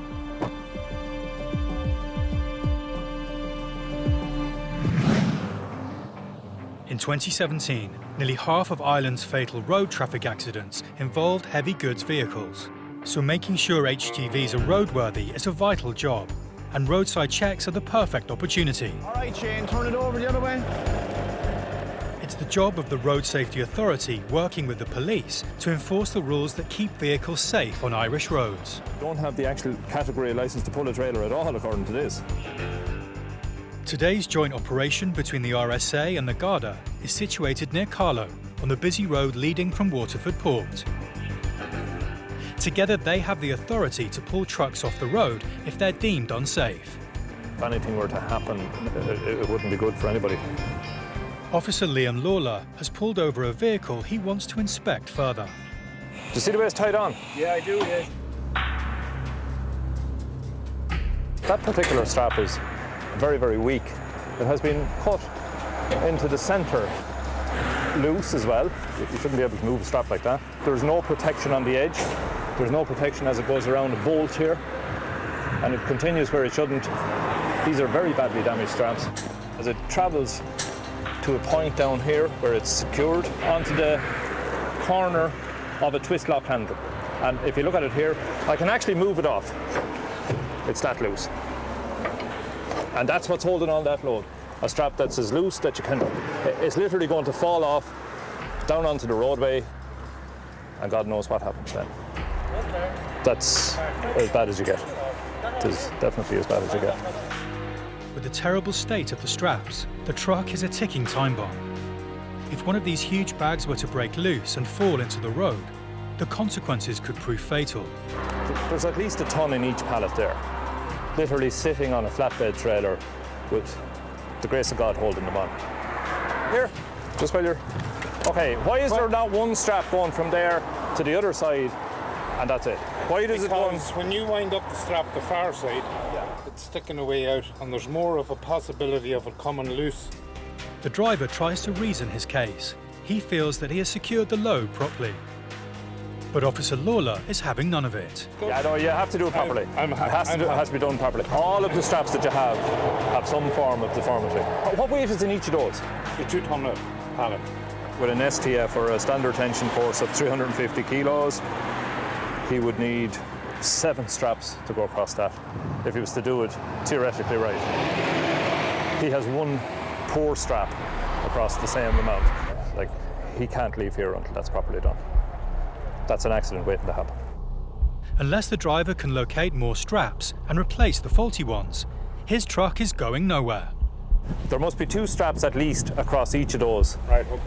In 2017, nearly half of Ireland's fatal road traffic accidents involved heavy goods vehicles. So making sure HGVs are roadworthy is a vital job, and roadside checks are the perfect opportunity. All right, Shane, turn it over the other way. It's the job of the Road Safety Authority working with the police to enforce the rules that keep vehicles safe on Irish roads. Don't have the actual category licence to pull a trailer at all, according to this. Today's joint operation between the RSA and the Garda is situated near Carlow, on the busy road leading from Waterford Port. Together they have the authority to pull trucks off the road if they're deemed unsafe. If anything were to happen, it wouldn't be good for anybody. Officer Liam Lawler has pulled over a vehicle he wants to inspect further. Do you see the way it's tied on? Yeah, I do, yeah. That particular strap is very, very weak. It has been cut into the centre loose as well. You shouldn't be able to move a strap like that. There's no protection on the edge. There's no protection as it goes around a bolt here. And it continues where it shouldn't. These are very badly damaged straps. As it travels to a point down here where it's secured onto the corner of a twist lock handle. And if you look at it here, I can actually move it off. It's that loose. And that's what's holding on that load. A strap that's as loose that you can, it's literally going to fall off down onto the roadway, and God knows what happens then. That's as bad as you get. It is definitely as bad as you get. With the terrible state of the straps, the truck is a ticking time bomb. If one of these huge bags were to break loose and fall into the road, the consequences could prove fatal. There's at least a ton in each pallet there, literally sitting on a flatbed trailer with the grace of God holding them on. Here, just while you're... Okay, why is there not one strap going from there to the other side and that's it? Why does it go... Because when you wind up the strap the far side, it's sticking away out and there's more of a possibility of it coming loose. The driver tries to reason his case. He feels that he has secured the load properly. But Officer Lawler is having none of it. Yeah, no, you have to do it properly. It has to be done properly. All of the straps that you have some form of deformity. What weight is in each of those? A 2-ton pallet. With an STF or a standard tension force of 350 kilos, he would need 7 straps to go across that if he was to do it theoretically right. He has one poor strap across the same amount. Like, he can't leave here until that's properly done. That's an accident waiting to happen. Unless the driver can locate more straps and replace the faulty ones, his truck is going nowhere. There must be 2 straps at least across each of those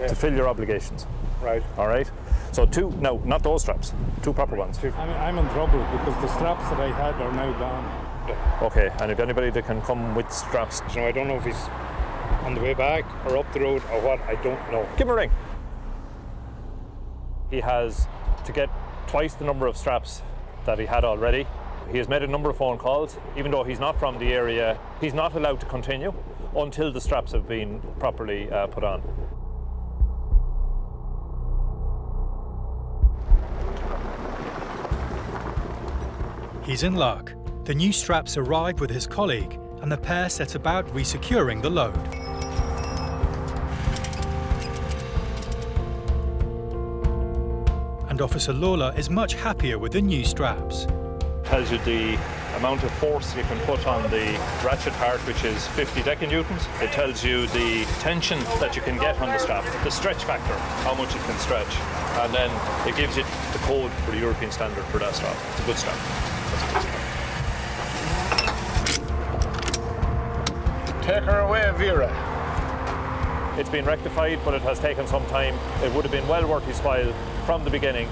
to fill your obligations. Right. All right? So 2, no, not those straps, 2 proper ones. I'm in trouble because the straps that I had are now gone. Okay, and if anybody that can come with straps... So I don't know if he's on the way back or up the road or what, I don't know. Give him a ring. He has to get twice the number of straps that he had already. He has made a number of phone calls. Even though he's not from the area, he's not allowed to continue until the straps have been properly put on. He's in luck. The new straps arrive with his colleague, and the pair set about resecuring the load. And Officer Lawler is much happier with the new straps. Tells you the amount of force you can put on the ratchet part, which is 50 decannewtons. It tells you the tension that you can get on the strap, the stretch factor, how much it can stretch. And then it gives you the code for the European standard for that strap. It's a good strap. That's a good strap. Take her away, Vera. It's been rectified, but it has taken some time. It would have been well worth his while from the beginning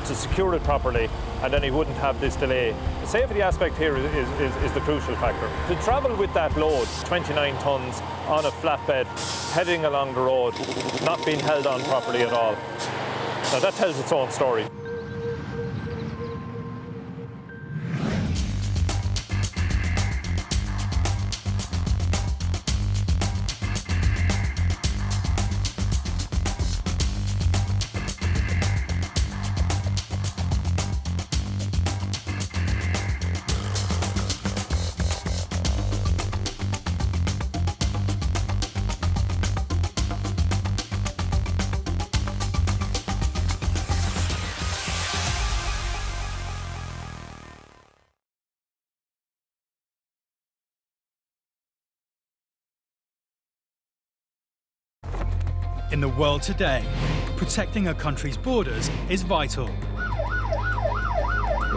to secure it properly, and then he wouldn't have this delay. The safety aspect here is the crucial factor. To travel with that load, 29 tons, on a flatbed, heading along the road, not being held on properly at all. Now that tells its own story. In the world today, protecting a country's borders is vital.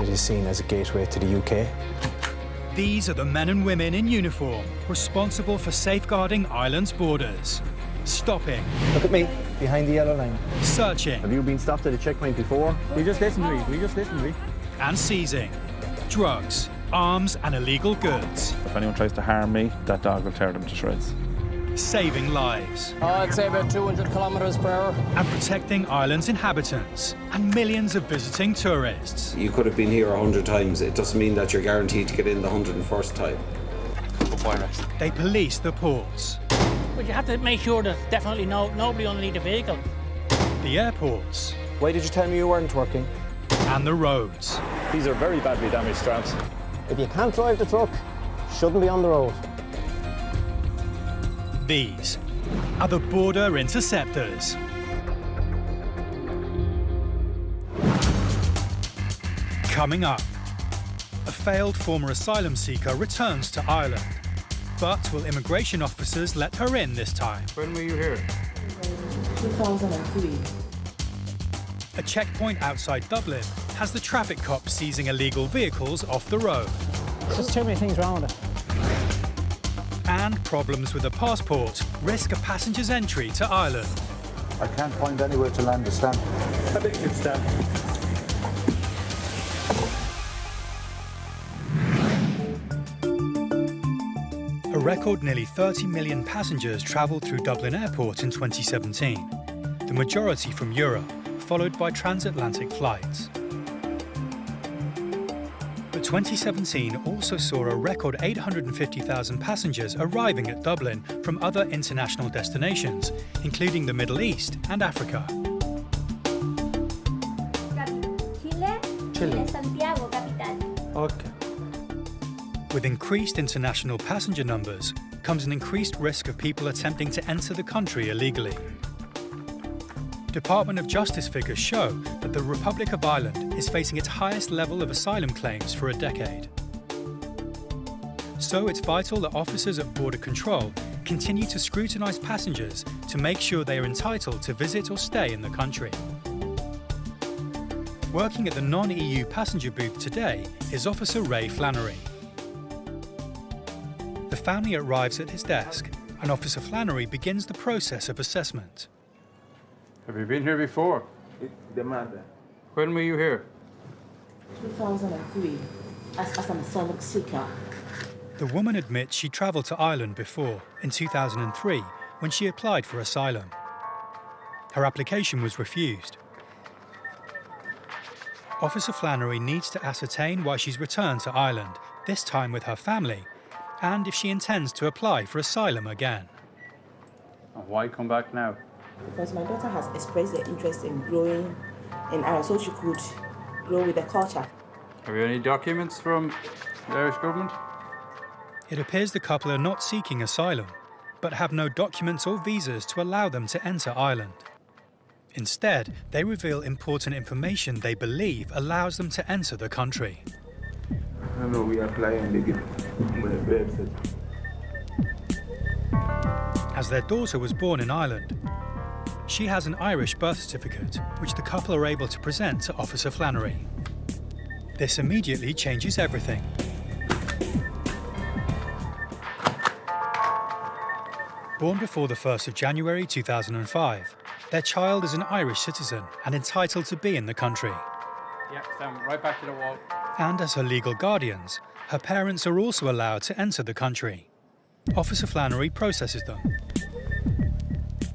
It is seen as a gateway to the UK. These are the men and women in uniform responsible for safeguarding Ireland's borders. Stopping. Look at me, behind the yellow line. Searching. Have you been stopped at a checkpoint before? We just listened to you. And seizing drugs, arms and illegal goods. If anyone tries to harm me, that dog will tear them to shreds. Saving lives. I'd say about 200 kilometers per hour. And protecting Ireland's inhabitants and millions of visiting tourists. You could have been here 100 times. It doesn't mean that you're guaranteed to get in the 101st time. They police the ports. But you have to make sure there's definitely nobody underneath the vehicle. The airports. Why did you tell me you weren't working? And the roads. These are very badly damaged straps. If you can't drive the truck, shouldn't be on the road. These are the border interceptors. Coming up, a failed former asylum seeker returns to Ireland. But will immigration officers let her in this time? When were you here? 2003. A checkpoint outside Dublin has the traffic cops seizing illegal vehicles off the road. There's just too many things wrong with it. And problems with a passport risk a passenger's entry to Ireland. I can't find anywhere to land a stamp. I think it's stamp. A record nearly 30 million passengers travelled through Dublin Airport in 2017, the majority from Europe, followed by transatlantic flights. But 2017 also saw a record 850,000 passengers arriving at Dublin from other international destinations, including the Middle East and Africa. Chile, Santiago, capital. Okay. With increased international passenger numbers comes an increased risk of people attempting to enter the country illegally. Department of Justice figures show that the Republic of Ireland is facing its highest level of asylum claims for a decade. So it's vital that officers at border control continue to scrutinise passengers to make sure they are entitled to visit or stay in the country. Working at the non-EU passenger booth today is Officer Ray Flannery. The family arrives at his desk, and Officer Flannery begins the process of assessment. Have you been here before? The mother. When were you here? 2003. As an asylum seeker. The woman admits she travelled to Ireland before, in 2003, when she applied for asylum. Her application was refused. Officer Flannery needs to ascertain why she's returned to Ireland, this time with her family, and if she intends to apply for asylum again. And why come back now? Because my daughter has expressed her interest in growing in Ireland so she could grow with the culture. Have you any documents from the Irish government? It appears the couple are not seeking asylum, but have no documents or visas to allow them to enter Ireland. Instead, they reveal important information they believe allows them to enter the country. No, we apply and they give the As their daughter was born in Ireland, she has an Irish birth certificate, which the couple are able to present to Officer Flannery. This immediately changes everything. Born before the 1st of January 2005, their child is an Irish citizen and entitled to be in the country. Yeah, stand right back to the wall. And as her legal guardians, her parents are also allowed to enter the country. Officer Flannery processes them.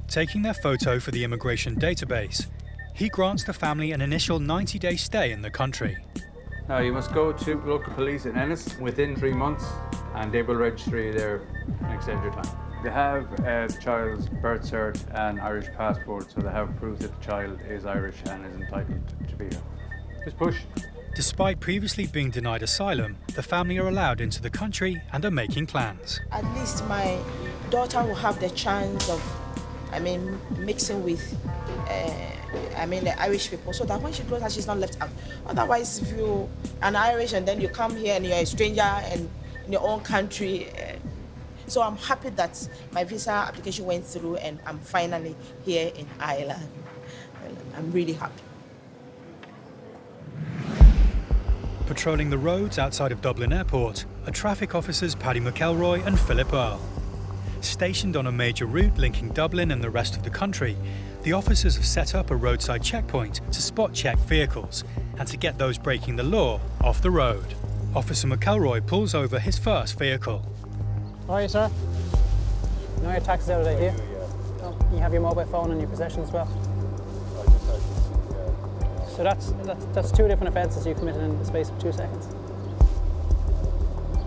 Taking their photo for the immigration database, he grants the family an initial 90-day stay in the country. Now you must go to local police in Ennis within 3 months and they will register you there and extend your time. They have the child's birth cert and Irish passport, so they have proof that the child is Irish and is entitled to be here. Just push. Despite previously being denied asylum, the family are allowed into the country and are making plans. At least my daughter will have the chance of, mixing with, the Irish people, so that when she grows up, she's not left out. Otherwise, if you're an Irish and then you come here and you're a stranger and in your own country, So I'm happy that my visa application went through and I'm finally here in Ireland. I'm really happy. Patrolling the roads outside of Dublin Airport are traffic officers Paddy McElroy and Philip Earle. Stationed on a major route linking Dublin and the rest of the country, the officers have set up a roadside checkpoint to spot check vehicles and to get those breaking the law off the road. Officer McElroy pulls over his first vehicle. How are you, sir? You know your tax is out of date here? Oh, you have your mobile phone in your possession as well? So that's two different offences you committed in the space of 2 seconds.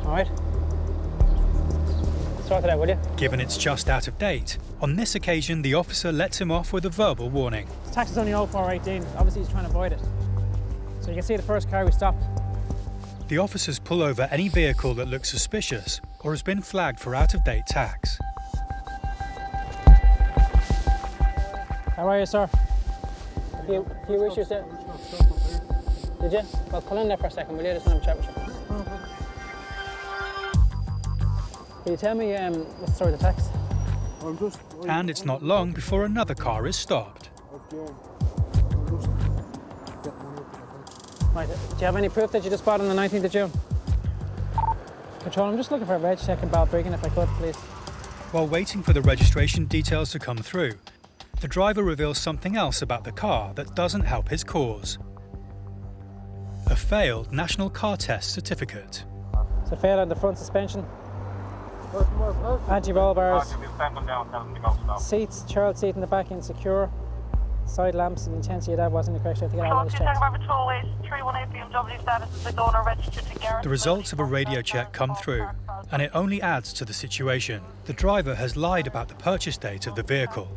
All right? Sort it out, will you? Given it's just out of date, on this occasion the officer lets him off with a verbal warning. Tax is only 0418. Obviously he's trying to avoid it. So you can see the first car we stopped. The officers pull over any vehicle that looks suspicious or has been flagged for out-of-date tax. How are you, sir? A few issues there. Did you? Well, pull in there for a second, will you? Just want to have a chat with you. Can you tell me what's the story of the tax? And it's not long before another car is stopped. Right, do you have any proof that you just bought on the 19th of June? Patrol, I'm just looking for a reg check in Balbriggan if I could, please. While waiting for the registration details to come through, the driver reveals something else about the car that doesn't help his cause. A failed National Car Test certificate. So failed on the front suspension, anti-roll bars, seats, child seat in the back insecure, side lamps, and the intensity of that wasn't the correct. I think I had those checked. The results of a radio check come through, and it only adds to the situation. The driver has lied about the purchase date of the vehicle.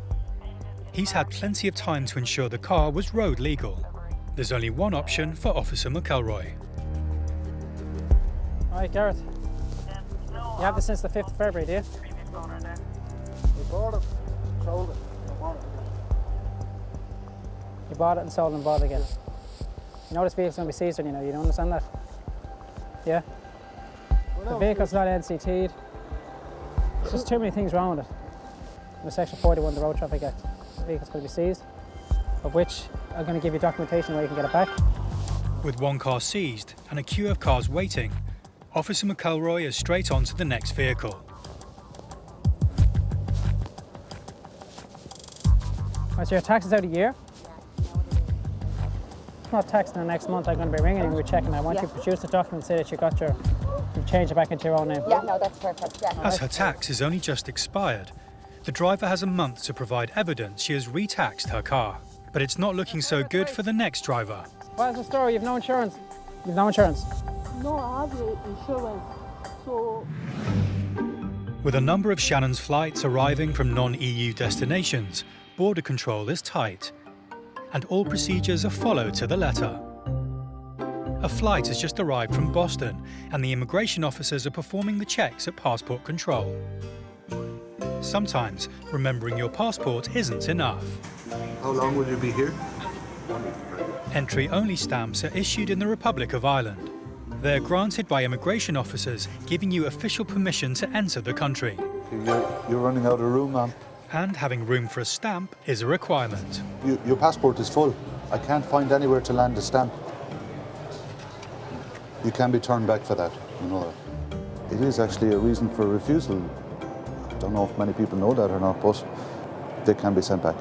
He's had plenty of time to ensure the car was road legal. There's only one option for Officer McElroy. All right, Gareth. You have this since the 5th of February, do you? We bought it, sold it, bought it. You bought it and sold it and bought it again. You know this vehicle's going to be seized, you know, you don't understand that? Yeah? The vehicle's not NCT'd. There's just too many things wrong with it. Under Section 41 of the Road Traffic Act, the vehicle's going to be seized, of which I'm going to give you documentation where you can get it back. With one car seized and a queue of cars waiting, Officer McElroy is straight on to the next vehicle. Right, so your tax is out a year? It's not taxed in the next month. I'm going to be ringing and we're checking. I want you to produce the document say that you've changed it back into your own name. Yeah, no, that's perfect. Yeah. As her tax is only just expired, the driver has a month to provide evidence she has re-taxed her car. But it's not looking so good for the next driver. What's the story? You've no insurance? You've no insurance? No, I have the insurance, so... With a number of Shannon's flights arriving from non-EU destinations, border control is tight, and all procedures are followed to the letter. A flight has just arrived from Boston, and the immigration officers are performing the checks at passport control. Sometimes, remembering your passport isn't enough. How long will you be here? Entry-only stamps are issued in the Republic of Ireland. They're granted by immigration officers, giving you official permission to enter the country. You're running out of room, ma'am. And having room for a stamp is a requirement. Your passport is full. I can't find anywhere to land a stamp. You can be turned back for that, you know that. It is actually a reason for refusal. I don't know if many people know that or not, but they can be sent back.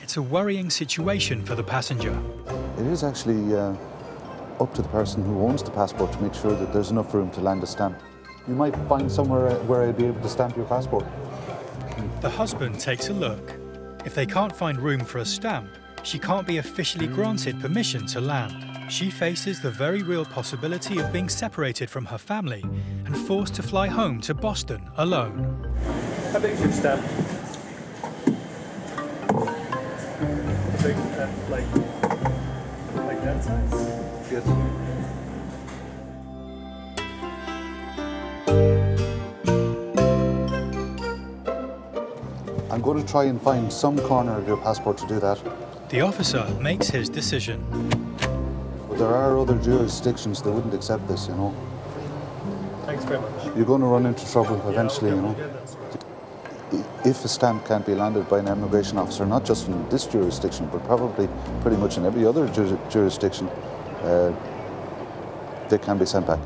It's a worrying situation for the passenger. It is actually up to the person who owns the passport to make sure that there's enough room to land a stamp. You might find somewhere where I'd be able to stamp your passport. The husband takes a look. If they can't find room for a stamp, she can't be officially granted permission to land. She faces the very real possibility of being separated from her family and forced to fly home to Boston alone. How big is your stamp? Big, like that size? Yes. I'm going to try and find some corner of your passport to do that. The officer makes his decision. But there are other jurisdictions that wouldn't accept this, you know. Thanks very much. You're going to run into trouble eventually, you know. If a stamp can't be landed by an immigration officer, not just in this jurisdiction, but probably pretty much in every other jurisdiction, they can be sent back.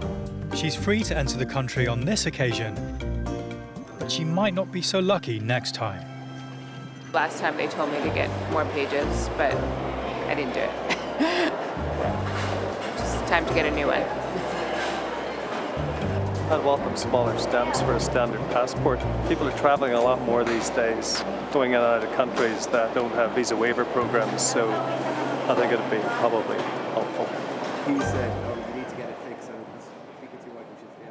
She's free to enter the country on this occasion, but she might not be so lucky next time. Last time they told me to get more pages, but I didn't do it. Just time to get a new one. I'd welcome smaller stamps for a standard passport. People are travelling a lot more these days, going in and out of countries that don't have visa waiver programs, so I think it'd be probably helpful. He said, you need to get it fixed, so speaking to your wife, you should be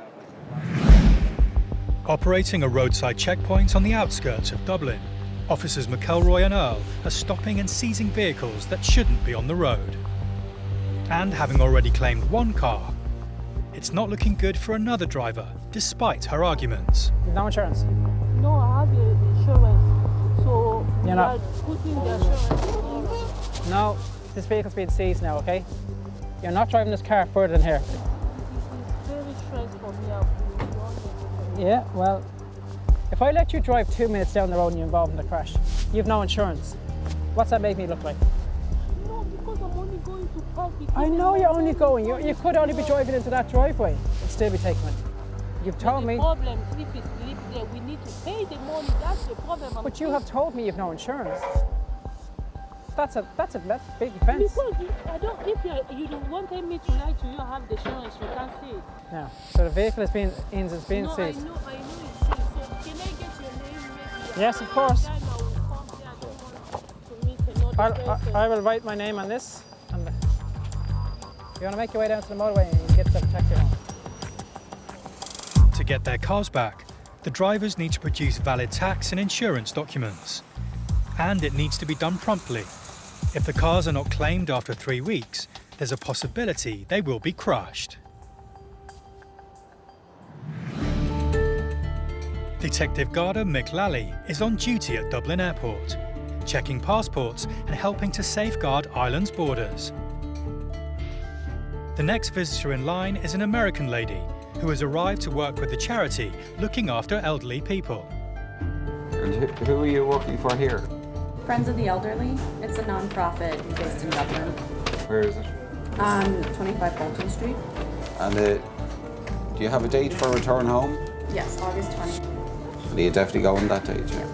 out. Operating a roadside checkpoint on the outskirts of Dublin, officers McElroy and Earl are stopping and seizing vehicles that shouldn't be on the road. And having already claimed one car, it's not looking good for another driver, despite her arguments. No insurance? No, I have the insurance. So You're not putting the insurance. No, this vehicle's being seized now, okay? You're not driving this car further than here. It's very stressful for me. Yeah, well, if I let you drive 2 minutes down the road and you're involved in the crash, you've no insurance. What's that make me look like? No, because I'm only going to park. I know you're only going. You could only be driving into that driveway and still be taking it. You've told me. The problem, if it's live there, we need to pay the money. That's the problem. But you have told me you've no insurance. That's a big offence. Because if you don't want me to lie to you, have the insurance, you can't see it. No. So the vehicle is being seized. No, I know it's seized. So can I get your name? Yes, of course. I will write my name on this. And you want to make your way down to the motorway and get to the taxi home. To get their cars back, the drivers need to produce valid tax and insurance documents. And it needs to be done promptly. If the cars are not claimed after 3 weeks, there's a possibility they will be crushed. Detective Garda Mick Lally is on duty at Dublin Airport, checking passports and helping to safeguard Ireland's borders. The next visitor in line is an American lady who has arrived to work with the charity looking after elderly people. And who are you working for here? Friends of the Elderly. It's a non-profit based in Dublin. Where is it? 25 Bolton Street. And do you have a date for return home? Yes, August 20th. And are you definitely going that date, yeah?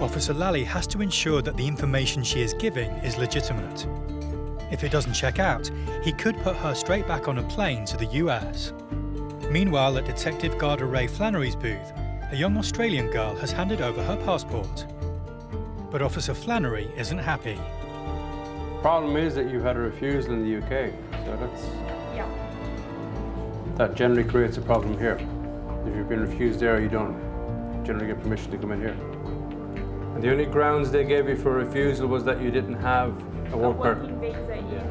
Officer Lally has to ensure that the information she is giving is legitimate. If it doesn't check out, he could put her straight back on a plane to the US. Meanwhile, at Detective Garda Ray Flannery's booth, a young Australian girl has handed over her passport. But Officer Flannery isn't happy. Problem is that you've had a refusal in the UK, so that generally creates a problem here. If you've been refused there, you don't generally get permission to come in here. And the only grounds they gave you for refusal was that you didn't have a work permit. Yeah.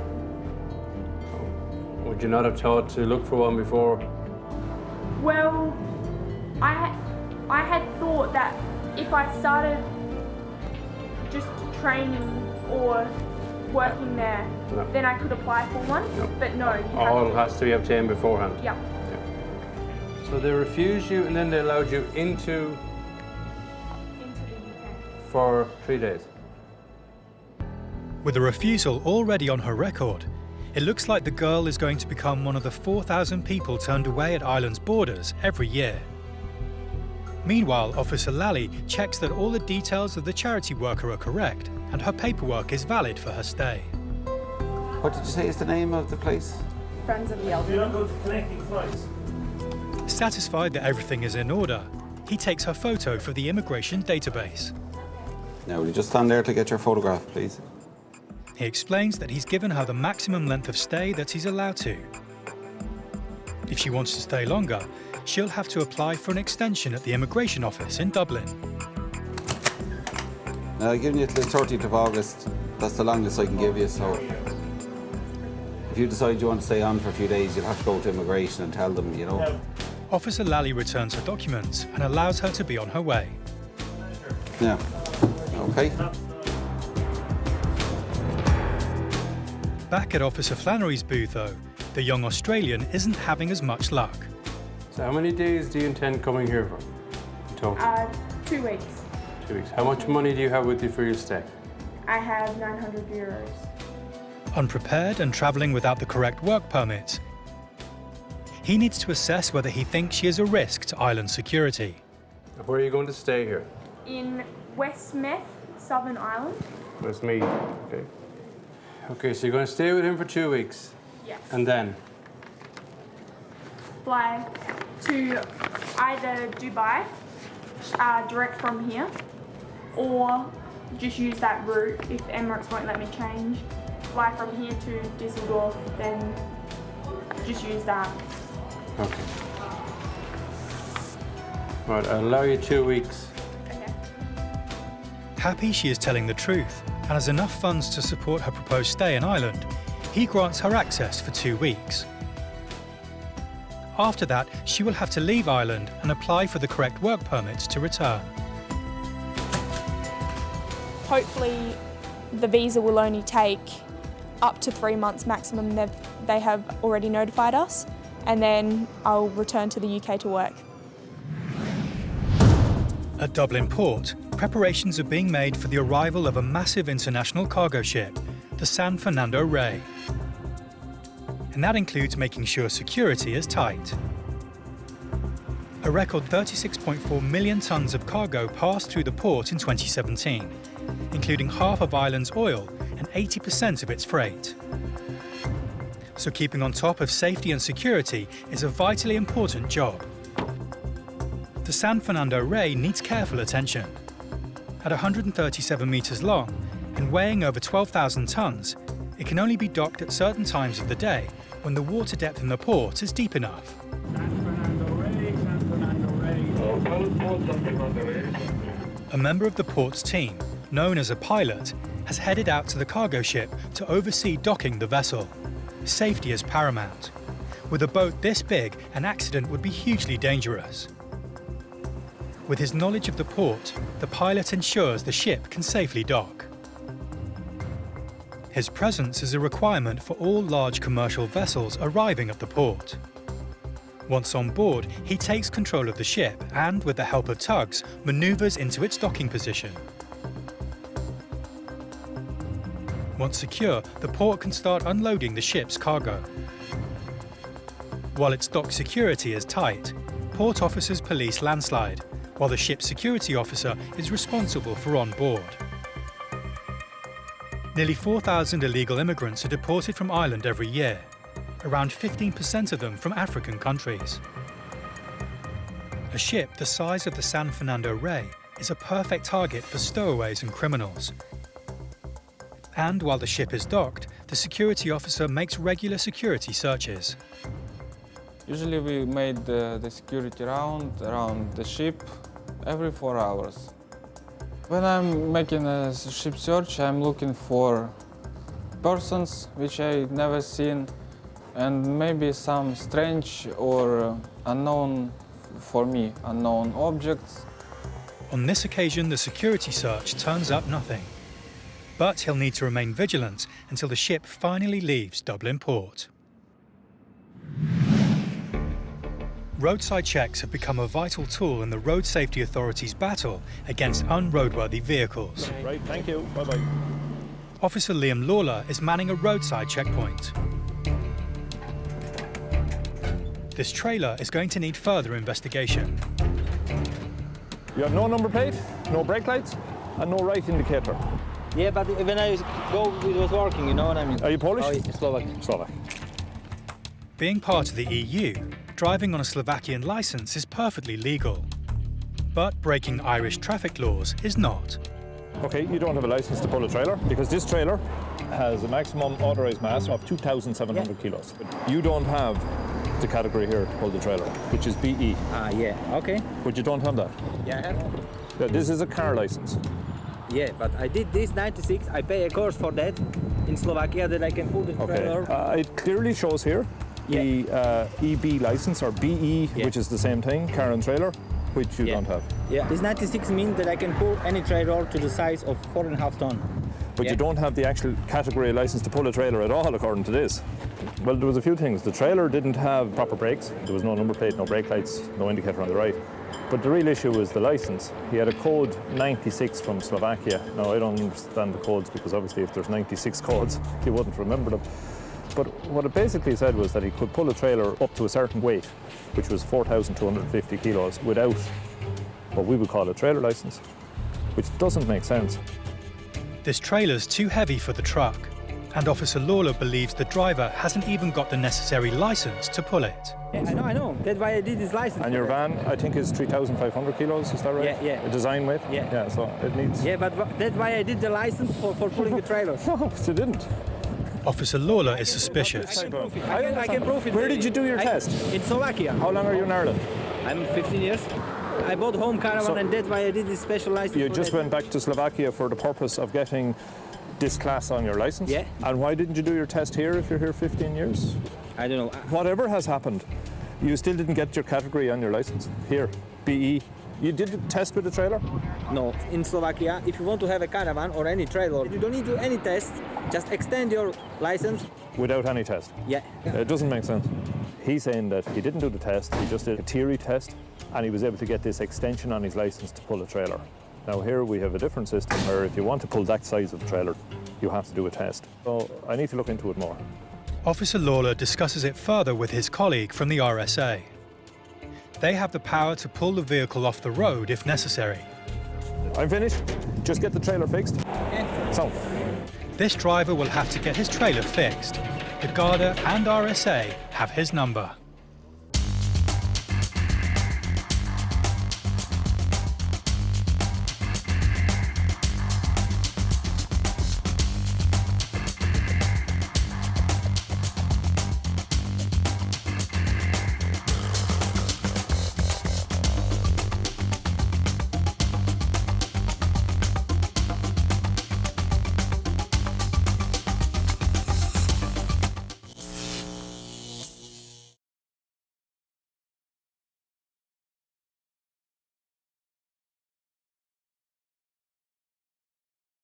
Would you not have thought to look for one before? Well, I had thought that if I started just training or working there, then I could apply for one. No. But no. All has to be obtained beforehand. Yeah. So they refused you and then they allowed you into the UK for 3 days. With a refusal already on her record, it looks like the girl is going to become one of the 4,000 people turned away at Ireland's borders every year. Meanwhile, Officer Lally checks that all the details of the charity worker are correct and her paperwork is valid for her stay. What did you say is the name of the place? Friends of the Elderly. You're not going to connecting flights. Satisfied that everything is in order, he takes her photo for the immigration database. Now, will you just stand there to get your photograph, please? He explains that he's given her the maximum length of stay that he's allowed to. If she wants to stay longer, she'll have to apply for an extension at the immigration office in Dublin. Now, I've given you till the 30th of August. That's the longest I can give you, so if you decide you want to stay on for a few days, you'll have to go to immigration and tell them, you know. Officer Lally returns her documents and allows her to be on her way. Yeah. Okay. Back at Officer Flannery's booth, though, the young Australian isn't having as much luck. So how many days do you intend coming here for? Total? 2 weeks. 2 weeks. How much money do you have with you for your stay? I have 900 euros. Unprepared and travelling without the correct work permit, he needs to assess whether he thinks she is a risk to island security. Where are you going to stay here? In Westmeath, Southern Ireland. Westmeath, okay. Okay, so you're going to stay with him for 2 weeks? Yes. And then? Fly to either Dubai, direct from here, or just use that route if Emirates won't let me change. Fly from here to Düsseldorf, then just use that. Okay. Right, I'll allow you 2 weeks. Okay. Happy she is telling the truth and has enough funds to support her proposed stay in Ireland, he grants her access for 2 weeks. After that, she will have to leave Ireland and apply for the correct work permits to return. Hopefully the visa will only take up to 3 months maximum. They have already notified us, and then I'll return to the UK to work. At Dublin Port, preparations are being made for the arrival of a massive international cargo ship, the San Fernando Rey. And that includes making sure security is tight. A record 36.4 million tonnes of cargo passed through the port in 2017, including half of Ireland's oil and 80% of its freight. So keeping on top of safety and security is a vitally important job. The San Fernando Rey needs careful attention. At 137 metres long and weighing over 12,000 tonnes, it can only be docked at certain times of the day when the water depth in the port is deep enough. A member of the port's team, known as a pilot, has headed out to the cargo ship to oversee docking the vessel. Safety is paramount. With a boat this big, an accident would be hugely dangerous. With his knowledge of the port, the pilot ensures the ship can safely dock. His presence is a requirement for all large commercial vessels arriving at the port. Once on board, he takes control of the ship and, with the help of tugs, manoeuvres into its docking position. Once secure, the port can start unloading the ship's cargo. While its dock security is tight, port officers police landslide, while the ship's security officer is responsible for on board. Nearly 4,000 illegal immigrants are deported from Ireland every year, around 15% of them from African countries. A ship the size of the San Fernando Rey is a perfect target for stowaways and criminals. And while the ship is docked, the security officer makes regular security searches. Usually we made the security round around the ship every 4 hours. When I'm making a ship search, I'm looking for persons which I've never seen and maybe some strange or unknown, for me, unknown objects. On this occasion, the security search turns up nothing. But he'll need to remain vigilant until the ship finally leaves Dublin Port. Roadside checks have become a vital tool in the Road Safety Authority's battle against unroadworthy vehicles. Right, thank you. Bye-bye. Officer Liam Lawler is manning a roadside checkpoint. This trailer is going to need further investigation. You have no number plate, no brake lights, and no right indicator. Yeah, but when I go, it was working, you know what I mean? Are you Polish? Oh, yeah, Slovak. Slovak. Being part of the EU, driving on a Slovakian licence is perfectly legal. But breaking Irish traffic laws is not. Okay, you don't have a license to pull a trailer because this trailer has a maximum authorised mass of 2,700 kilos. You don't have the category here to pull the trailer, which is BE. Yeah, okay. But you don't have that. Yeah, I have. Yeah, this is a car license. Yeah, but I did this 96. I pay a course for that in Slovakia that I can pull the trailer. It clearly shows here the EB license, or BE, which is the same thing, car and trailer, which you don't have. Yeah, this 96 means that I can pull any trailer to the size of 4.5 ton. but you don't have the actual category license to pull a trailer at all, according to this. Well, there was a few things. The trailer didn't have proper brakes. There was no number plate, no brake lights, no indicator on the right. But the real issue was the license. He had a code 96 from Slovakia. Now, I don't understand the codes because obviously if there's 96 codes, he wouldn't remember them. But what it basically said was that he could pull a trailer up to a certain weight, which was 4,250 kilos, without what we would call a trailer license, which doesn't make sense. This trailer's too heavy for the truck, and Officer Lawler believes the driver hasn't even got the necessary license to pull it. Yeah, I know. That's why I did this license. And your van, I think, is 3,500 kilos, is that right? Yeah. A design weight? Yeah. So it needs... Yeah, but that's why I did the license for pulling the trailer. No, you didn't. Officer Lawler is suspicious. I can prove it. Where did you do your test? In Slovakia. How long are you in Ireland? I'm 15 years. I bought a home caravan and that's why I did this special license. You just went back to Slovakia for the purpose of getting this class on your license? Yeah. And why didn't you do your test here if you're here 15 years? I don't know. Whatever has happened, you still didn't get your category on your license here, BE. You did the test with the trailer? No, in Slovakia, if you want to have a caravan or any trailer, you don't need to do any test, just extend your license. Without any test? Yeah. It doesn't make sense. He's saying that he didn't do the test, he just did a theory test, and he was able to get this extension on his license to pull a trailer. Now here we have a different system where if you want to pull that size of trailer, you have to do a test. So I need to look into it more. Officer Lawler discusses it further with his colleague from the RSA. They have the power to pull the vehicle off the road if necessary. I'm finished. Just get the trailer fixed. So. This driver will have to get his trailer fixed. The Garda and RSA have his number.